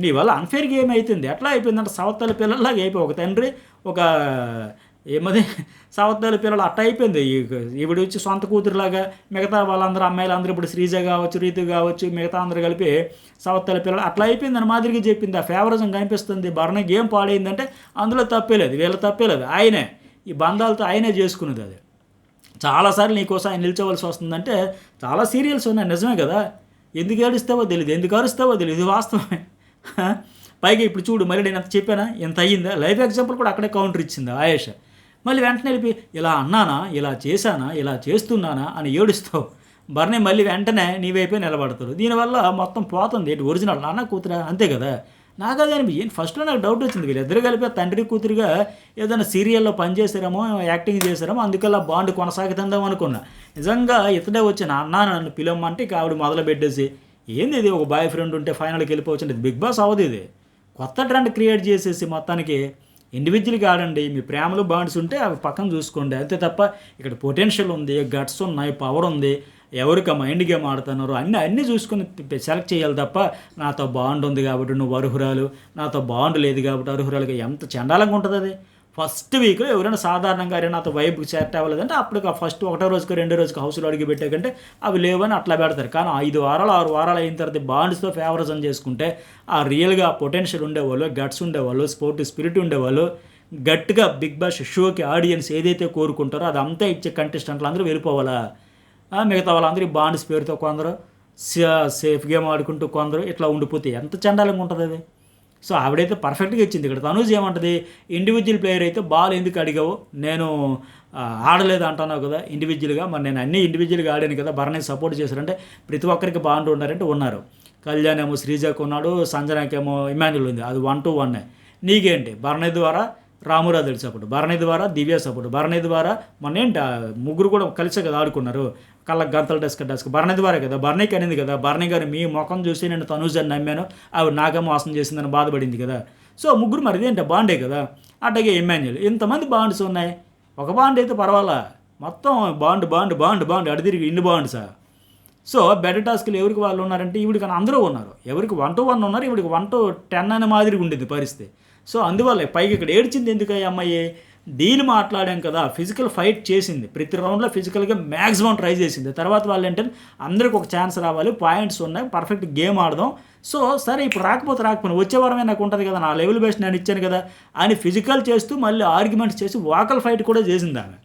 నీ వల్ల అన్ఫేర్ గేమ్ అవుతుంది. ఎట్లా అయిపోయిందంటే సవత్తల పిల్లల్లాగా అయిపోయి, ఒక తండ్రి ఒక ఏమది సవత్తల పిల్లలు అట్ట అయిపోయింది. ఈవిడ వచ్చి సొంత కూతురులాగా, మిగతా వాళ్ళందరూ అమ్మాయిలందరూ ఇప్పుడు శ్రీజ కావచ్చు, రీతు కావచ్చు, మిగతా అందరూ కలిపి సవత్తల పిల్లలు అట్లా అయిపోయిందని మాదిరిగా చెప్పింది. ఆ ఫేవరిజం కనిపిస్తుంది. భరణి గేమ్ పాడైందంటే అందులో తప్పేలేదు, వీళ్ళ తప్పేలేదు, ఆయనే ఈ బంధాలతో ఆయనే చేసుకునేది. అది చాలాసార్లు నీకోసం ఆయన నిల్చోవలసి వస్తుందంటే చాలా సీరియల్స్ ఉన్నాయి, నిజమే కదా. ఎందుకు ఏడుస్తావో తెలియదు, ఎందుకు అరుస్తావో తెలియదు, ఇది వాస్తవమే. పైగా ఇప్పుడు చూడు, మళ్ళీ నేను ఎంత చెప్పానా, ఎంత అయ్యిందా, లైవ్ ఎగ్జాంపుల్ కూడా అక్కడే కౌంటర్ ఇచ్చింది ఆయేష. మళ్ళీ వెంటనే వెళ్ళి ఇలా అన్నానా, ఇలా చేశానా, ఇలా చేస్తున్నానా అని ఏడుస్తావు. భరణి మళ్ళీ వెంటనే నీ వైపే నిలబడతాడు. దీనివల్ల మొత్తం పోతుంది. ఏంటి ఒరిజినల్ నాన్న కూతురా, అంతే కదా. నాకు అదే అనిపించింది. ఫస్ట్లో నాకు డౌట్ వచ్చింది, వీళ్ళిద్దరు కలిపి తండ్రి కూతురుగా ఏదైనా సీరియల్లో పనిచేసారేమో, యాక్టింగ్ చేశారేమో, అందుకల్లా బాండ్ కొనసాగుతుందాం అనుకున్నా. నిజంగా ఇతడే వచ్చి నాన్న నన్ను పిలవమంటే ఇక ఆవిడ మొదలు పెట్టేసి ఏంది ఇది, ఒక బాయ్ ఫ్రెండ్ ఉంటే ఫైనల్కి వెళ్ళిపోవచ్చు అంటే బిగ్ బాస్ అవ్వదు. ఇది కొత్త ట్రెండ్ క్రియేట్ చేసేసి మొత్తానికి ఇండివిజువల్గా ఆడండి, మీ ప్రేమలు బాండ్స్ ఉంటే అవి పక్కన చూసుకోండి, అంతే తప్ప ఇక్కడ పొటెన్షియల్ ఉంది, గట్స్ ఉన్నాయి, పవర్ ఉంది, ఎవరికి మైండ్ గేమ్ ఆడుతున్నారు అన్నీ చూసుకొని సెలెక్ట్ చేయాలి తప్ప నాతో బాండ్ ఉంది కాబట్టి నువ్వు అర్హురాలు, నాతో బాండ్ లేదు కాబట్టి అర్హురాలుగా, ఎంత చండాలంగా ఉంటుంది అది. ఫస్ట్ వీక్లో ఎవరైనా సాధారణంగా అరే నాతో వైబ్కి సెట్ అవ్వలేదంటే అప్పుడు ఫస్ట్ 1వ రోజుకి 2వ రోజుకి హౌస్లో అడిగి పెట్టాకంటే అవి లేవని అట్లా పెడతారు. కానీ 5 వారాలు 6 వారాలు అయిన తర్వాత బాండ్స్తో ఫేవరిజం చేసుకుంటే ఆ రియల్గా పొటెన్షియల్ ఉండేవాళ్ళు, గట్స్ ఉండేవాళ్ళు, స్పోర్టివ్ స్పిరిట్ ఉండేవాళ్ళు, గట్టిగా బిగ్ బాస్ షోకి ఆడియన్స్ ఏదైతే కోరుకుంటారో అదంతా ఇచ్చే కంటెస్టెంట్లు అందరూ వెళ్ళిపోవాలా. మిగతా వాళ్ళందరూ ఈ బాండ్స్ పేరుతో కొందరు సేఫ్ గేమ్ ఆడుకుంటూ కొందరు ఇట్లా ఉండిపోతే ఎంత చండాలంగా ఉంటుంది అది. సో ఆవిడైతే పర్ఫెక్ట్గా ఇచ్చింది. ఇక్కడ తనూజ్ ఏమంటుంది, ఇండివిజువల్ ప్లేయర్ అయితే బాల్ ఎందుకు అడిగావు, నేను ఆడలేదు అంటున్నావు కదా ఇండివిజువల్గా, మరి నేను అన్నీ ఇండివిజువల్గా ఆడాను కదా, భరణి సపోర్ట్ చేశారంటే ప్రతి ఒక్కరికి బాండ్ ఉన్నారంటే ఉన్నారు. కళ్యాణ్ ఏమో శ్రీజాకు ఉన్నాడు, సంజనాకేమో ఇమాన్యుల్ ఉంది, అది 1-1. నీకేంటి భరణి ద్వారా రామురాథుడి సపోర్ట్, భరణి ద్వారా దివ్య సపోర్ట్, భరణి ద్వారా మొన్నేంటి ముగ్గురు కూడా కలిసే కదా ఆడుకున్నారు, కళ్ళకి గంతలు డస్క్ భరణి ద్వారా కదా, భరణికి అనింది కదా, భరణి గారు మీ ముఖం చూసి నేను తనుజని నమ్మాను, ఆవిడ నాకే మోసం చేసిందని బాధపడింది కదా. సో ముగ్గురు మరి ఇదేంటి బాండే కదా. అట్లాగే ఎమ్మాన్యుల్, ఇంతమంది బాండ్స్ ఉన్నాయి, ఒక బాండ్ అయితే పర్వాలా, మొత్తం బాండ్ బాండ్ బాండ్ బాండ్ అడిదిరిగి ఇన్ని బాండ్సా. సో బెటర్ టాస్క్లు ఎవరికి వాళ్ళు ఉన్నారంటే ఈవిడికి అందరూ ఉన్నారు, ఎవరికి 1-1 ఉన్నారు, ఈవిడికి 1-10 అనే మాదిరిగా ఉండేది పరిస్థితి. సో అందువల్ల పైకి ఇక్కడ ఏడ్చింది ఎందుకు ఈ అమ్మాయి, డీల్ మాట్లాడాం కదా, ఫిజికల్ ఫైట్ చేసింది, ప్రతి రౌండ్లో ఫిజికల్గా మ్యాక్సిమం ట్రై చేసింది. తర్వాత వాళ్ళు ఏంటంటే అందరికి ఒక ఛాన్స్ రావాలి, పాయింట్స్ ఉన్నాయి, పర్ఫెక్ట్ గేమ్ ఆడదాం. సో సరే ఇప్పుడు రాకపోయినా వచ్చే వారమే నాకు ఉంటుంది కదా, నా లెవెల్ బేస్ నేను ఇచ్చాను కదా అని ఫిజికల్ చేస్తూ మళ్ళీ ఆర్గ్యుమెంట్స్ చేసి వాకల్ ఫైట్ కూడా చేసింది ఆమె.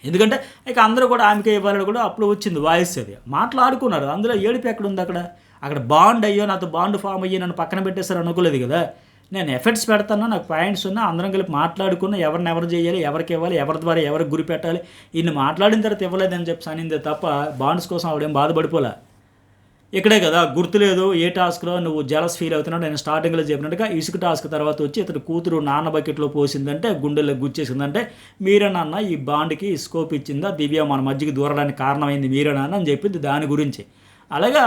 ఎందుకంటే ఇక అందరూ కూడా ఆమెకే ఇవ్వాలని కూడా అప్పుడు వచ్చింది వాయిస్, అది మాట్లాడుకున్నారు. అందులో ఏడుపు ఎక్కడ ఉంది, అక్కడ బాండ్ అయ్యో నాతో బాండ్ ఫామ్ అయ్యి నన్ను పక్కన పెట్టేస్తారు అనుకోలేదు కదా. నేను ఎఫర్ట్స్ పెడతాను, నాకు పాయింట్స్ ఉన్నా, అందరం కలిపి మాట్లాడుకున్నా, ఎవరిని ఎవరు చేయాలి, ఎవరికి ఇవ్వాలి, ఎవరి ద్వారా ఎవరికి గురి పెట్టాలి, ఇన్ని మాట్లాడిన తర్వాత ఇవ్వలేదని చెప్పి అనిందే తప్ప బాండ్స్ కోసం ఆవిడేం బాధపడిపోలే. ఇక్కడే కదా గుర్తులేదు ఏ టాస్క్లో నువ్వు జలస్ ఫీల్ అవుతున్నావు, నేను స్టార్టింగ్లో చెప్పినట్టుగా ఇసుక టాస్క్ తర్వాత వచ్చి ఇతను కూతురు నాన్న బకెట్లో పోసిందంటే గుండెల్లో గుచ్చేసిందంటే మీరేనన్న ఈ బాండ్కి స్కోప్ ఇచ్చిందా, దివ్య మన మధ్యకి దూరడానికి కారణమైంది మీరేనన్న అని చెప్పింది దాని గురించి. అలాగే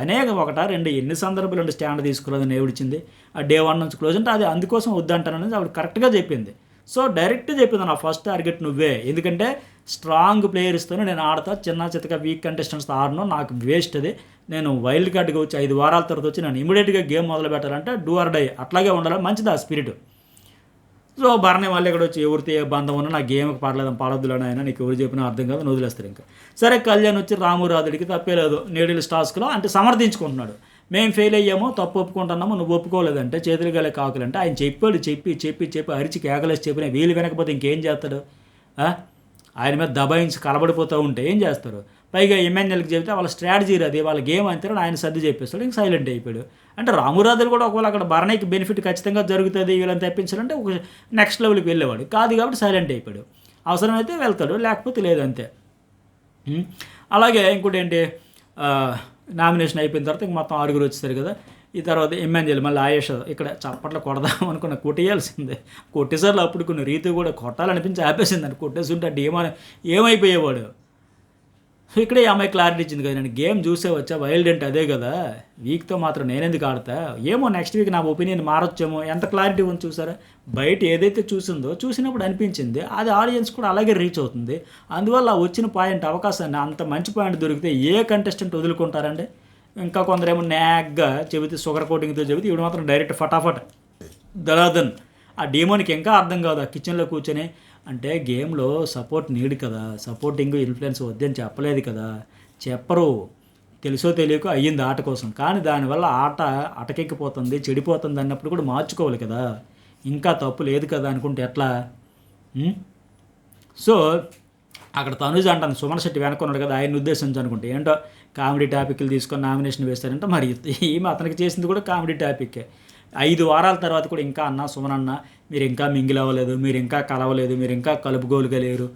అనేక 1-2 ఎన్ని సందర్భాలు స్టాండ్ తీసుకురాదని ఏవిడిచింది, ఆ డే 1 నుంచి క్లోజ్ అంటే అది అందుకోసం వద్దంటాననేది ఆవిడ కరెక్ట్గా చెప్పింది. సో డైరెక్ట్ చెప్పింది నా ఫస్ట్ టార్గెట్ నువ్వే, ఎందుకంటే స్ట్రాంగ్ ప్లేయర్స్తోనే నేను ఆడతా, చిన్న చితక వీక్ కంటెస్టెంట్స్తో ఆడను, నాకు వేస్ట్ అది, నేను వైల్డ్ కార్డ్గా వచ్చి 5 వారాల తర్వాత వచ్చి నేను ఇమీడియట్గా గేమ్ మొదలు పెట్టాలంటే డూ ఆర్ డై అట్లాగే ఉండాలి, మంచిది ఆ స్పిరిట్. సో భరణి మళ్ళీ ఇక్కడ వచ్చి ఎవరితో ఏ బంధం ఉన్నా నా గేమ్కి పడలేదని పడద్దులని అయినా నీకు ఎవరు చెప్పినా అర్థం కాదు, వదిలేస్తారు ఇంకా. సరే కళ్యాణ్ వచ్చి రామురాధుడికి తప్పేలేదు నీడిల్ టాస్క్లో అంటే సమర్థించుకుంటున్నాడు, మేము ఫెయిల్ అయ్యామో తప్పు ఒప్పుకుంటున్నాము, నువ్వు ఒప్పుకోలేదంటే చేతులు గల కాకులంటే ఆయన చెప్పాడు, చెప్పి అరిచి కేకలేసి చెప్పిన వీలు వెనకపోతే ఇంకేం చేస్తాడు, ఆయన మీద దబాయించి కలబడిపోతూ ఉంటే ఏం చేస్తారు. పైగా ఎమ్మెన్యేలకు చెబితే వాళ్ళ స్ట్రాటజీ అది, వాళ్ళ గేమ్ అంతే ఆయన సర్ది చెప్పేస్తాడు, ఇంక సైలెంట్ అయిపోయాడు. అంటే రామురాధులు కూడా ఒకవేళ అక్కడ భరణికి బెనిఫిట్ ఖచ్చితంగా జరుగుతుంది వీళ్ళని తెప్పించాలంటే ఒక నెక్స్ట్ లెవెల్కి వెళ్ళేవాడు కాదు, కాబట్టి సైలెంట్ అయిపోయాడు. అవసరమైతే వెళ్తాడు, లేకపోతే లేదంతే. అలాగే ఇంకోటి ఏంటి, నామినేషన్ అయిపోయిన తర్వాత ఇంక మొత్తం 6 వచ్చేసారు కదా. ఈ తర్వాత ఎమ్మెన్యేలు మళ్ళీ ఆయేష ఇక్కడ చప్పట్లో కొడదాం అనుకున్న కొట్టేయాల్సిందే, కొట్టేసార్లు అప్పుడు కొన్ని రీతి కూడా కొట్టాలనిపించి ఆపేసిందని, కొట్టేస్తుంటే అంటే ఏమైపోయేవాడు. ఇక్కడే ఈ అమ్మాయి క్లారిటీ ఇచ్చింది కదా, నేను గేమ్ చూసే వచ్చా, వైల్డ్ అంటే అదే కదా, వీక్తో మాత్రం నేనెందుకు ఆడతా, ఏమో నెక్స్ట్ వీక్ నా ఒపీనియన్ మారొచ్చేమో, ఎంత క్లారిటీ ఉంది చూసారా. బయట ఏదైతే చూసినప్పుడు అనిపించింది అది ఆడియన్స్ కూడా అలాగే రీచ్ అవుతుంది. అందువల్ల వచ్చిన పాయింట్ అవకాశాన్ని అంత మంచి పాయింట్ దొరికితే ఏ కంటెస్టెంట్ వదులుకుంటారండి. ఇంకా కొందరేమో నాగ్గా చెబితే షుగర్ కోటింగ్తో చెబితే ఇవి మాత్రం డైరెక్ట్ ఫటాఫట్ దరాదన్. ఆ డీమోనికి ఇంకా అర్థం కాదు ఆ కిచెన్లో కూర్చొని, అంటే గేమ్లో సపోర్ట్ నీడ్ కదా, సపోర్టింగ్ ఇన్ఫ్లుయెన్స్ వద్దని చెప్పలేదు కదా, చెప్పరు, తెలుసో తెలియకో అయ్యింది ఆట కోసం, కానీ దానివల్ల ఆట అటకెక్కిపోతుంది చెడిపోతుంది అన్నప్పుడు కూడా మార్చుకోవాలి కదా, ఇంకా తప్పు లేదు కదా అనుకుంటే ఎట్లా. సో అక్కడ తనుజ అంటాను సుమన్ శెట్టి వెనక్కున్నాడు కదా, ఆయన ఉద్దేశించి అనుకుంటే ఏంటో కామెడీ టాపిక్లు తీసుకొని నామినేషన్ వేస్తారంటే మరి ఈమె అతనికి చేసింది కూడా కామెడీ టాపిక్కే. 5 వారాల తర్వాత కూడా ఇంకా అన్న సుమన్ అన్న మీరు ఇంకా మింగిల్ అవ్వలేదు, మీరు ఇంకా కలవలేదు, మీరు ఇంకా కలుపుగోలుగలేరు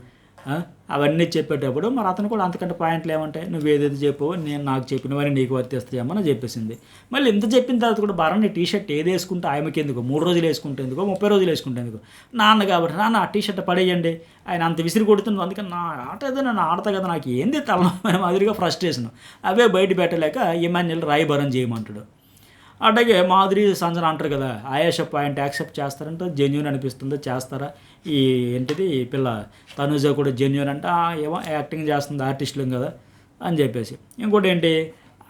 అవన్నీ చెప్పేటప్పుడు మరి అతను కూడా అంతకంటే పాయింట్లు ఏమంటాయి, నువ్వు ఏదైతే చెప్పు నేను నాకు చెప్పినవని నీకు వర్తిస్తాయమ్మని చెప్పేసింది. మళ్ళీ ఇంత చెప్పిన తర్వాత కూడా భరణి టీషర్ట్ ఏది వేసుకుంటే ఆమెకి ఎందుకు, 3 రోజులు వేసుకుంటేందుకో 30 రోజులు వేసుకుంటేందుకు, నాన్న కాబట్టి నాన్న ఆ టీషర్ట్ పడేయండి, ఆయన అంత విసిరి కొడుతుంది, అందుకని నా ఆట ఏదో నన్ను ఆడతా కదా, నాకు ఏంది తలనొప్పి మాదిరిగా ఫ్రస్ట్రేషన్, అవే బయట పెట్టలేక ఎమ్మెన్యేలు రాయబారం చేయమంటాడు. అట్లాగే మాధురి సంజన అంటారు కదా, ఆయేష పాయింట్ యాక్సెప్ట్ చేస్తారంటే జెన్యూన్ అనిపిస్తుందో చేస్తారా, ఈ ఏంటిది ఈ పిల్ల తనుజ కూడా జెన్యూన్ అంటే ఏమో యాక్టింగ్ చేస్తుంది ఆర్టిస్టులు కదా అని చెప్పేసి. ఇంకోటి ఏంటి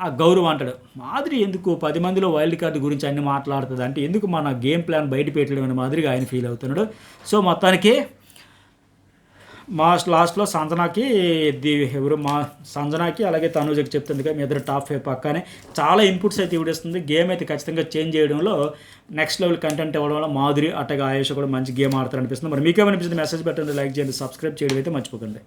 ఆ గౌరవ్ అంటాడు, మాధురి ఎందుకు 10 మందిలో వైల్డ్ కార్డు గురించి అన్ని మాట్లాడుతుంది అంటే ఎందుకు మన గేమ్ ప్లాన్ బయట పెట్టడం అనే మాదిరిగా ఆయన ఫీల్ అవుతున్నాడు. సో మొత్తానికి లాస్ట్లో సంజనాకి సంజనాకి అలాగే తనుజకి చెప్తుంది కదా మీ ఇద్దరు టాప్ 5 పక్కనే చాలా ఇన్పుట్స్ అయితే ఇవిడేస్తుంది. గేమ్ అయితే ఖచ్చితంగా చేంజ్ చేయడంలో నెక్స్ట్ లెవెల్ కంటెంట్ ఇవ్వడం వల్ల మాధురి అట్టగా ఆయేష కూడా మంచి గేమ్ ఆడతారు అనిపిస్తుంది. మరి మీకేమనిపిస్తుంది మెసేజ్ పెట్టండి, లైక్ చేయండి, సబ్స్క్రైబ్ చేయడం అయితే మర్చిపోకండి.